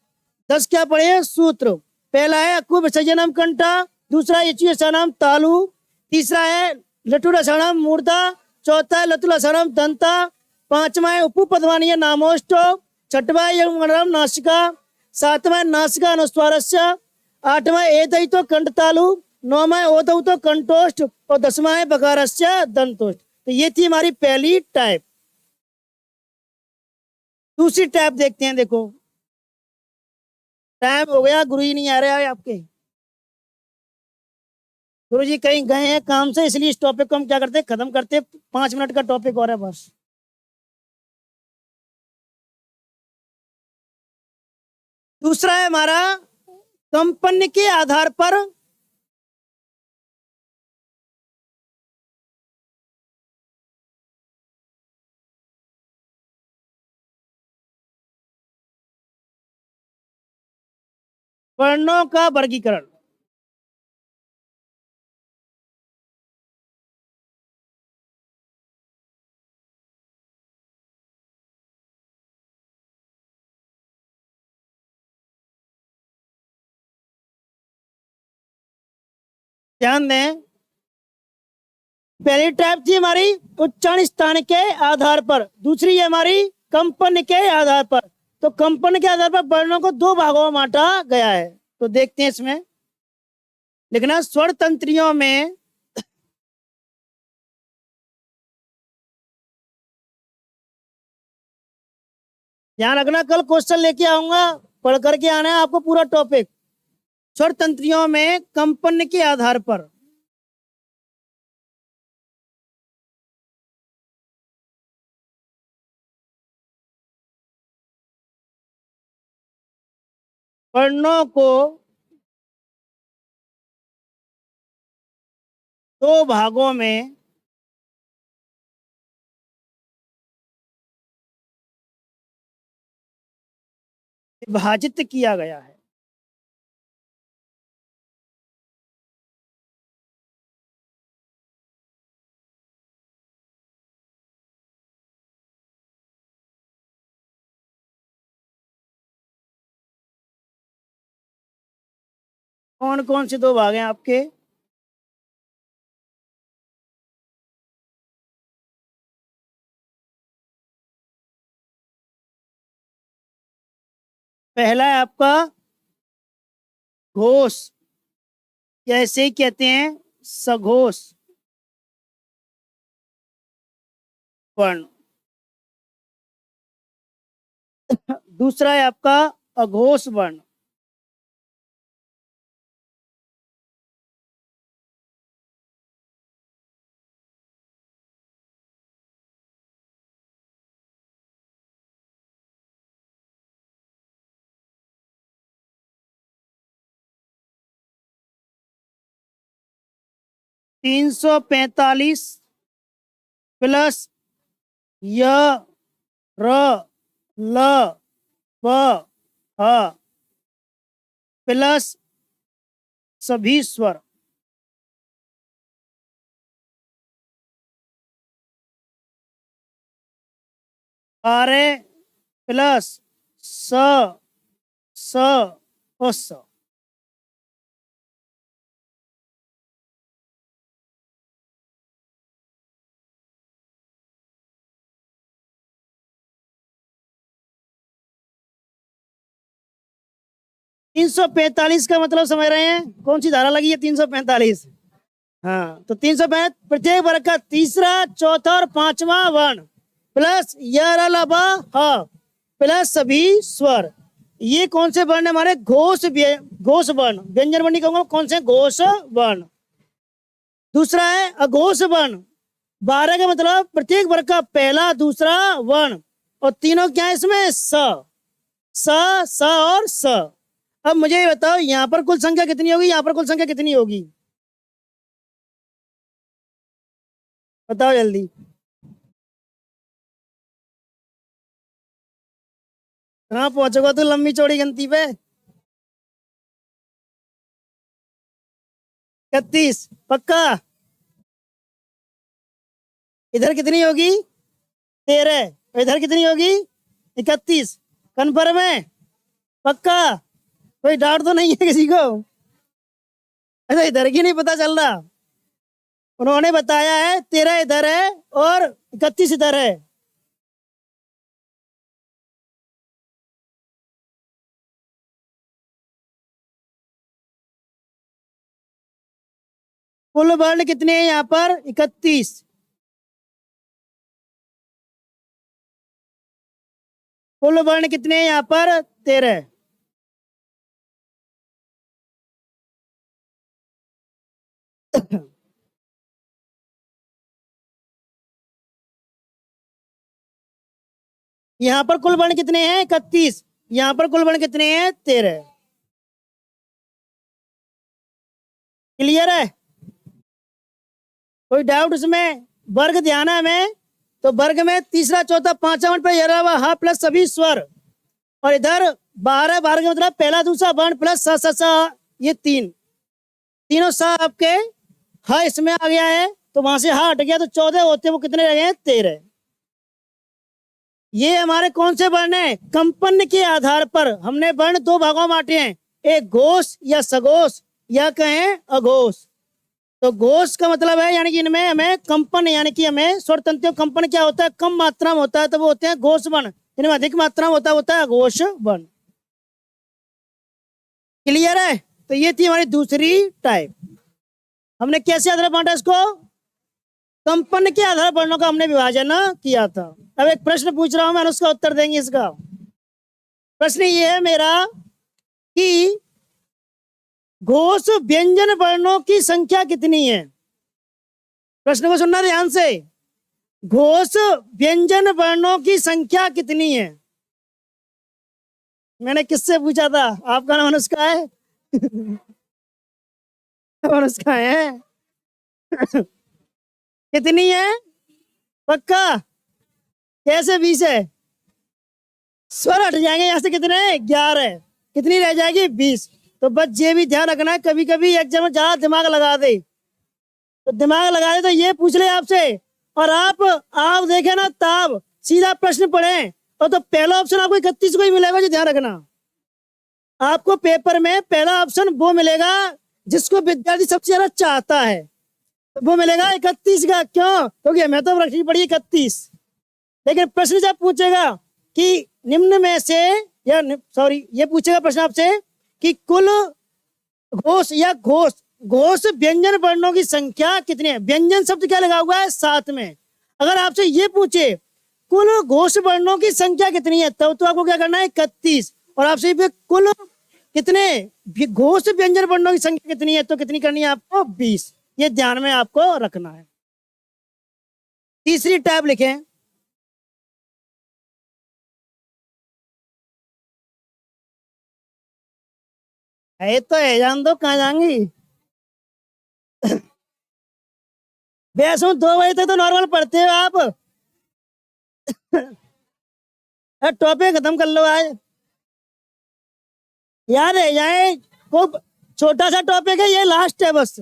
Speaker 1: 10 क्या पढ़े, सूत्र। पहला है अक्कु विसर्जनम कंठा, दूसरा इचु रसानाम तालु, तीसरा है लटु रसानाम मूर्धा, चौथा है लतु रसानाम दंता, पांचवा है उपु पद्मानीय नामोष्टो, छठवा है यमगणम नासिका, सातवां है नासिका अनुस्वारस्य, आठवां है एदयितो कंठ तालु, नौवां है ओदौतो कंठोष्ठ, और 10वां है बकारस्य दंतोष्ठ। तो ये थी हमारी पहली टाइप। दूसरी टाइप देखते हैं। देखो टाइम हो गया, गुरु जी नहीं आ रहे हैं आपके, गुरु जी कहीं गए हैं काम से, इसलिए इस टॉपिक को हम क्या करते हैं, खत्म करते हैं। 5 मिनट का टॉपिक और है बस। दूसरा है हमारा कंपन के आधार पर वर्णों का वर्गीकरण। ध्यान दें, पहली टाइप थी हमारी उच्चारण स्थान के आधार पर, दूसरी है हमारी कंपन के आधार पर। तो कंपन के आधार पर वर्णों को 2 भागों में बांटा गया है। तो देखते हैं इसमें लिखना, स्वर तंत्रियों में ध्यान रखना, कल क्वेश्चन लेके आऊंगा, पढ़ करके आना है आपको पूरा टॉपिक। स्वर तंत्रियों में कंपन के आधार पर वर्णों को 2 भागों में विभाजित किया गया है। कौन कौन से दो भाग हैं आपके? पहला है आपका घोष, जैसे ही कहते हैं सघोष वर्ण। दूसरा है आपका अघोष वर्ण। तीन सौ पैंतालीस प्लस य र ल प ह प्लस सभी स्वर। आरे प्लस स स और स। तीन सौ पैंतालीस का मतलब समझ रहे हैं? कौन सी धारा लगी है 345? हाँ, तो 365 प्रत्येक वर्ग का तीसरा, चौथा और पांचवा वर्ण प्लस ह प्लस सभी स्वर। ये कौन से वर्ण है हमारे? घोष वर्ण। व्यंजन वर्ण नहीं कहूंगा, कौन से? घोष वर्ण। दूसरा है अघोष वर्ण। 12 का मतलब प्रत्येक वर्ग का पहला, दूसरा वर्ण, और तीनों क्या है इसमें? स स और स। अब मुझे ये बताओ, यहाँ पर कुल संख्या कितनी होगी, यहाँ पर कुल संख्या कितनी होगी? बताओ जल्दी। कहाँ पहुंचोगा तू लंबी चौड़ी गिनती पे? 31 पक्का? इधर कितनी होगी? 13। इधर कितनी होगी? 31। कन्फर्म है? पक्का? कोई डाउट तो नहीं है किसी को? अच्छा, इधर की नहीं पता चल रहा? उन्होंने बताया है 13 इधर है और 31 इधर है। कुल वर्ण कितने हैं यहाँ पर? 31। कुल वर्ण कितने हैं यहाँ पर? 13। यहाँ पर कुल वर्ण कितने हैं? 31। यहाँ पर कुल वर्ण कितने हैं? 13। क्लियर है? कोई डाउट उसमें? वर्ग ध्यान है हमें, तो वर्ग में तीसरा, चौथा, पांचवा वर्ण पे हा प्लस सभी स्वर, और इधर 12 12 का मतलब पहला, दूसरा वर्ण प्लस स स स। ये तीनों सा आपके हा इसमें आ गया है, तो वहां से हा हट गया, तो 14 होते वो कितने रह गए? 13। ये हमारे कौन से वर्ण है? कंपन के आधार पर हमने वर्ण दो भागों में बांटे हैं, एक घोष या सघोष, या कहें अघोष। तो घोष का मतलब है यानी कि इनमें हमें कंपन, यानी कि हमें स्वर तंतुओं कंपन क्या होता है? कम मात्रा में होता है, तो वो होते हैं घोष वर्ण। इनमें अधिक मात्रा में होता है अघोष वर्ण। क्लियर है? तो ये थी हमारी दूसरी टाइप। हमने कैसे आधार बांटा इसको? कंपन के आधार वर्णों का हमने विभाजन किया था। अब एक प्रश्न पूछ रहा हूं मैं, उसका उत्तर देंगे इसका। प्रश्न ये है मेरा कि घोष व्यंजन वर्णों की संख्या कितनी है? प्रश्न को सुनना ध्यान से। घोष व्यंजन वर्णों की संख्या कितनी है? मैंने किससे पूछा था? आपका नाम अनुष्का है? अनुष्का है? कितनी है? पक्का? कैसे 20 है? स्वर हट जाएंगे यहाँ से, कितने? 11। कितनी रह जाएगी? 20। तो बस ये भी ध्यान रखना है, कभी कभी एग्जाम में ज्यादा दिमाग लगा दे, तो दिमाग लगा दे तो ये पूछ ले आपसे, और आप देखे ना तब सीधा प्रश्न पढ़े, और तो पहला ऑप्शन आपको 31 को ही मिलेगा, ये ध्यान रखना। आपको पेपर में पहला ऑप्शन वो मिलेगा जिसको विद्यार्थी सबसे ज्यादा चाहता है, तो वो मिलेगा 31 का। क्यों? क्योंकि हमें तो रखनी पड़ी 31। लेकिन प्रश्न जब पूछेगा कि निम्न में से, या सॉरी, ये पूछेगा प्रश्न आपसे कि कुल घोष या घोष घोष व्यंजन वर्णों की संख्या कितनी है। व्यंजन शब्द क्या लगा हुआ है? साथ में। अगर आपसे ये पूछे कुल घोष वर्णों की संख्या कितनी है, तब तो आपको क्या करना है? 31। और आपसे कुल कितने घोष व्यंजन वर्णों की संख्या कितनी है, तो कितनी करनी है आपको? 20। ये ध्यान में आपको रखना है। तीसरी टैब लिखें, है तो है, जान दो कहाँ जाएंगी। वैसे 2 बजे तक तो नॉर्मल पढ़ते हो आप। टॉपिक खत्म कर लो आज, याद है जाए। को छोटा सा टॉपिक है, ये लास्ट है बस।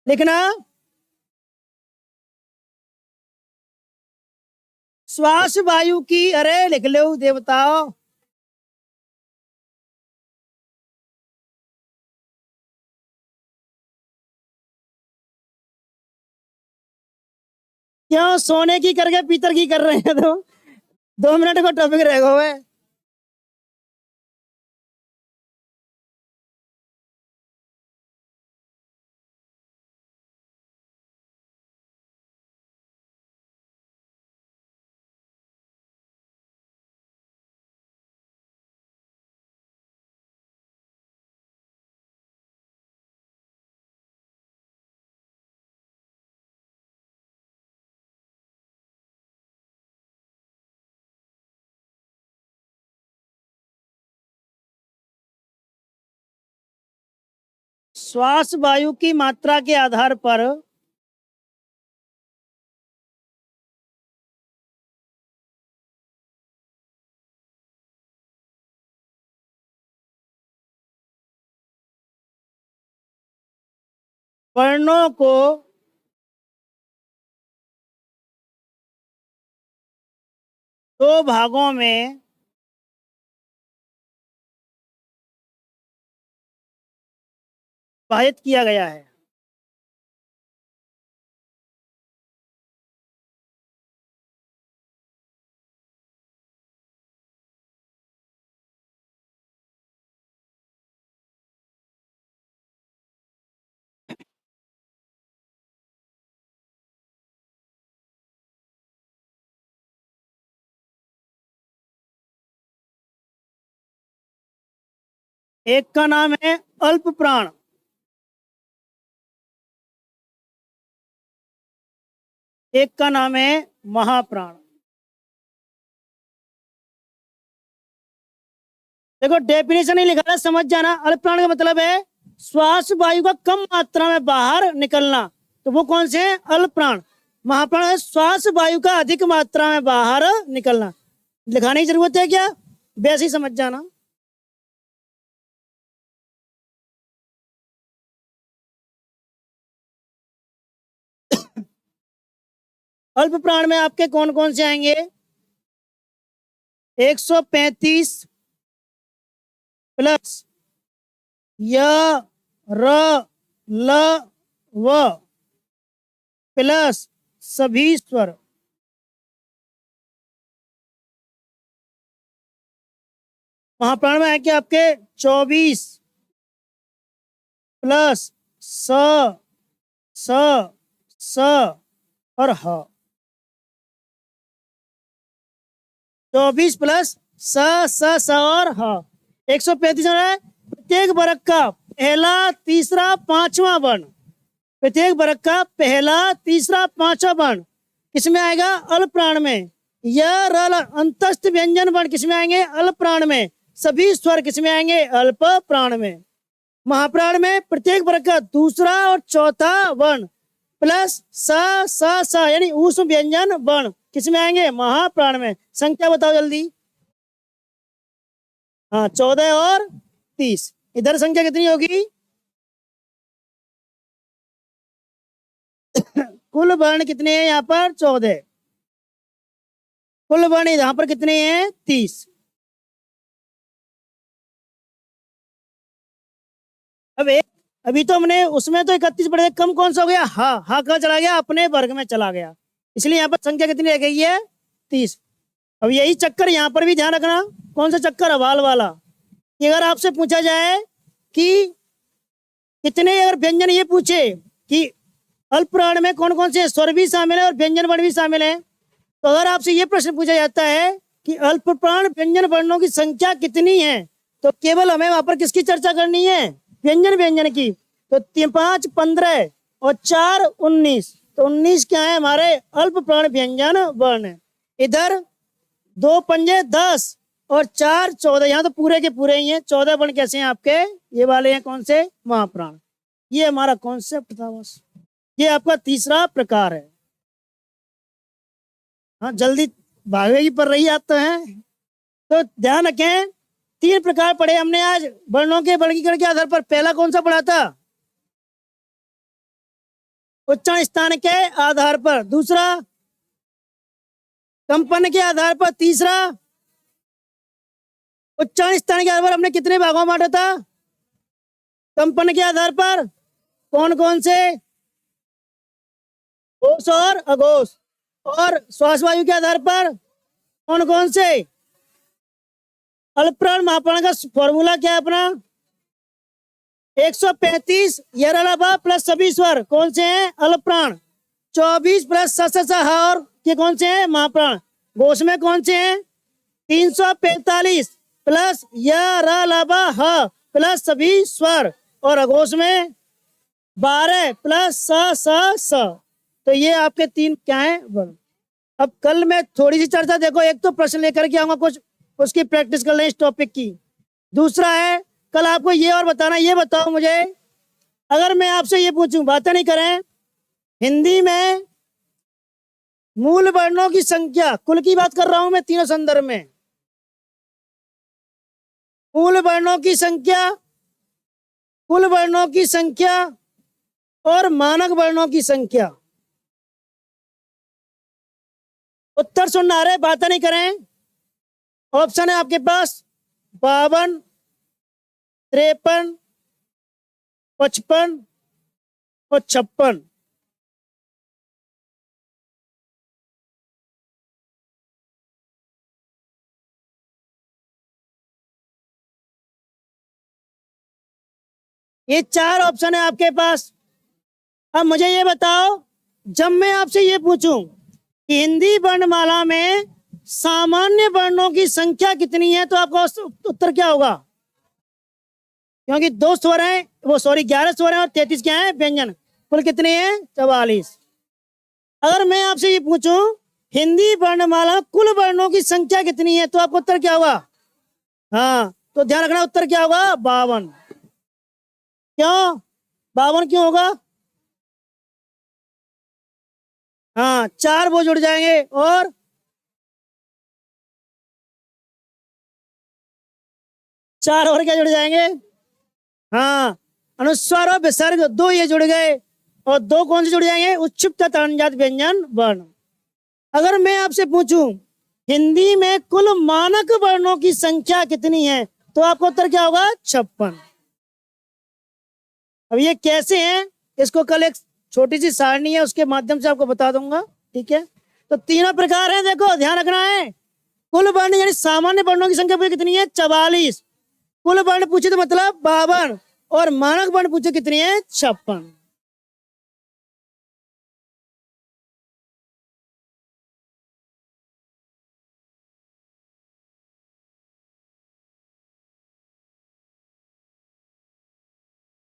Speaker 1: लिखना, श्वास वायु की, अरे लिख लो देवताओ। क्यों सोने की करके पीतर की कर रहे हैं? तो 2 मिनट का टॉपिक रहेगा हुआ। श्वास वायु की मात्रा के आधार पर वर्णों को दो भागों में विभाजित किया गया है। एक का नाम है अल्प प्राण, एक का नाम है महाप्राण। देखो डेफिनेशन नहीं लिखा है, समझ जाना। अल्प प्राण का मतलब है श्वास वायु का कम मात्रा में बाहर निकलना, तो वो कौन से है? अल्प प्राण। महाप्राण है श्वास वायु का अधिक मात्रा में बाहर निकलना। लिखाने की जरूरत है क्या? वैसे ही समझ जाना। अल्प प्राण में आपके कौन कौन से आएंगे? 135 प्लस य र ल व प्लस सभी स्वर। महाप्राण में है कि आपके 24 प्लस स स स और ह। 24 प्लस स स स और ह। 135 है प्रत्येक वर्ग का पहला तीसरा पांचवा वर्ण। प्रत्येक वर्ग का पहला तीसरा पांचवा वर्ण किसमें आएगा? अल्प प्राण में। यह रल अंतस्थ व्यंजन वर्ण किसमें आएंगे? अल्प प्राण में। सभी स्वर किसमें आएंगे? अल्प प्राण में। महाप्राण में प्रत्येक वर्ग का दूसरा और चौथा वर्ण प्लस स स स यानी उस व्यंजन वर्ण किसमें आएंगे? महाप्राण में। संख्या बताओ जल्दी। हाँ 14 और 30। इधर संख्या कितनी होगी? कुल वर्ण कितने हैं यहाँ पर? 14। कुल वर्ण यहाँ पर कितने हैं? 30। अब एक, अभी तो हमने उसमें तो 31 पढ़े थे, कम कौन सा हो गया? हा। हा कहाँ चला गया? अपने वर्ग में चला गया, इसलिए यहाँ पर संख्या कितनी रह गई है? 30। अब यही चक्कर यहाँ पर भी ध्यान रखना। कौन सा चक्कर? अवाल वाला। कि अगर आपसे पूछा जाए कि कितने, अगर व्यंजन ये पूछे कि अल्पप्राण में कौन कौन से स्वर भी शामिल है और व्यंजन वर्ण भी शामिल है, तो अगर आपसे ये प्रश्न पूछा जाता है कि अल्पप्राण व्यंजन वर्णों की संख्या कितनी है, तो केवल हमें वहां पर किसकी चर्चा करनी है? व्यंजन की। तो 5 15 और 4 19, तो 19 क्या है हमारे? अल्पप्राण व्यंजन वर्ण। इधर 2 पंजे 10 और 4 14, यहाँ तो पूरे के पूरे ही हैं। 14 वर्ण कैसे हैं आपके? ये वाले हैं कौन से? महाप्राण। ये हमारा कॉन्सेप्ट था बस। ये आपका तीसरा प्रकार है। हाँ, जल्दी भागेगी पर रही आप तो हैं। तो ध्यान रखें, 3 प्रकार पढ़े हमने आज वर्णों के वर्गीकरण के आधार पर। पहला कौन सा पढ़ा था? उच्चारण स्थान के आधार पर। दूसरा कंपन के आधार पर। तीसरा उच्चारण स्थान के आधार पर हमने कितने भागों में बांटा था? कंपन के आधार पर। कौन कौन से? घोष और अघोष। और श्वास वायु के आधार पर कौन कौन से? अल्पप्राण महाप्राण का फॉर्मूला क्या है अपना? 135 यरलबा प्लस सभी स्वर कौन से हैं? अल्पप्राण। 24 प्लस और ये कौन से हैं? महाप्राण। घोष में कौन से हैं? 345 प्लस यरलबा ह प्लस सभी स्वर, और अघोष में 12 प्लस स। तो ये आपके 3 क्या है? वर्ण। अब कल मैं थोड़ी सी चर्चा, देखो एक तो प्रश्न लेकर के आऊंगा कुछ, उसकी प्रैक्टिस कर लें इस टॉपिक की। दूसरा है कल आपको ये और बताना, ये बताओ मुझे, अगर मैं आपसे ये पूछूं, बातें नहीं करें, हिंदी में मूल वर्णों की संख्या, कुल की बात कर रहा हूं मैं तीनों संदर्भ में, मूल वर्णों की संख्या, कुल वर्णों की संख्या और मानक वर्णों की संख्या। उत्तर सुनना रहे, बातें नहीं करें। ऑप्शन है आपके पास 52, 53, 55 और 56। ये 4 ऑप्शन है आपके पास। अब मुझे ये बताओ, जब मैं आपसे ये पूछूं कि हिंदी वर्णमाला में सामान्य वर्णों की संख्या कितनी है, तो आपका उत्तर क्या होगा? क्योंकि 2 स्वर हैं, वो सॉरी 11 स्वर हैं और 33 क्या है? व्यंजन। कुल कितने हैं? 44। अगर मैं आपसे ये पूछूं हिंदी वर्णमाला कुल वर्णों की संख्या कितनी है, तो आपका उत्तर क्या होगा? हाँ, तो ध्यान रखना, उत्तर क्या होगा? 52। क्यों 52 क्यों होगा? हाँ, 4 वो जुड़ जाएंगे और 4 और क्या जुड़ जाएंगे? हाँ, अनुस्वार और विसर्ग 2 ये जुड़ गए, और 2 कौन से जुड़ जाएंगे? उच्छिष्ट तथा अनुजात व्यंजन वर्ण। अगर मैं आपसे पूछूं हिंदी में कुल मानक वर्णों की संख्या कितनी है, तो आपका उत्तर क्या होगा? 56। अब ये कैसे हैं, इसको कल एक छोटी सी सारणी है, उसके माध्यम से आपको बता दूंगा। ठीक है, तो 3 प्रकार हैं, देखो ध्यान रखना है। कुल वर्ण यानी सामान्य वर्णों की संख्या कितनी है? 44। कुल वर्ण पूछे तो मतलब 52, और मानक वर्ण पूछे कितनी है? 56।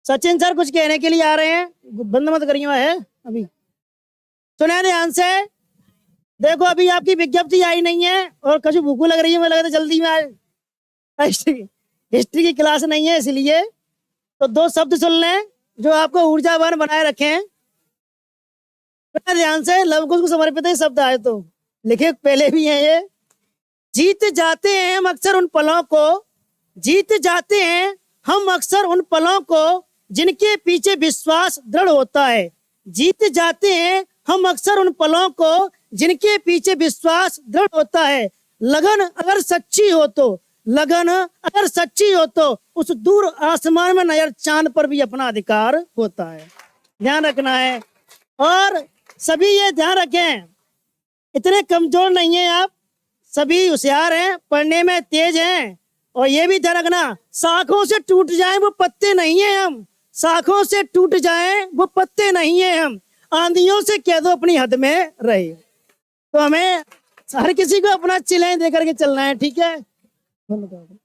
Speaker 1: सचिन सर कुछ कहने के लिए आ रहे हैं, बंद मत करिए है अभी। सुने ध्यान से, देखो अभी आपकी विज्ञप्ति आई नहीं है और कभी भूख लग रही है, मुझे लगा था जल्दी में आज हिस्ट्री की क्लास नहीं है, इसलिए तो 2 शब्द सुन लें जो आपको ऊर्जावान बनाए रखें। ध्यान से, लव कुश को समर्पित है शब्द आए तो लिखे पहले भी हैं ये। जीत जाते हैं हम अक्सर उन पलों को, जीत जाते हैं हम अक्सर उन पलों को जिनके पीछे विश्वास दृढ़ होता है। जीत जाते हैं हम अक्सर उन पलों को जिनके पीछे विश्वास दृढ़ होता है। लगन अगर सच्ची हो तो लगन अगर सच्ची हो तो उस दूर आसमान में नजर चांद पर भी अपना अधिकार होता है। ध्यान रखना है। और सभी ये ध्यान रखें, इतने कमजोर नहीं है आप, सभी होशियार हैं, पढ़ने में तेज हैं। और ये भी ध्यान रखना, शाखों से टूट जाए वो पत्ते नहीं है हम, शाखों से टूट जाए वो पत्ते नहीं है हम, आंधियों से कह दो अपनी हद में रहे। तो हमें हर किसी को अपना चैलेंज दे करके चलना है, ठीक है। धन्यवाद।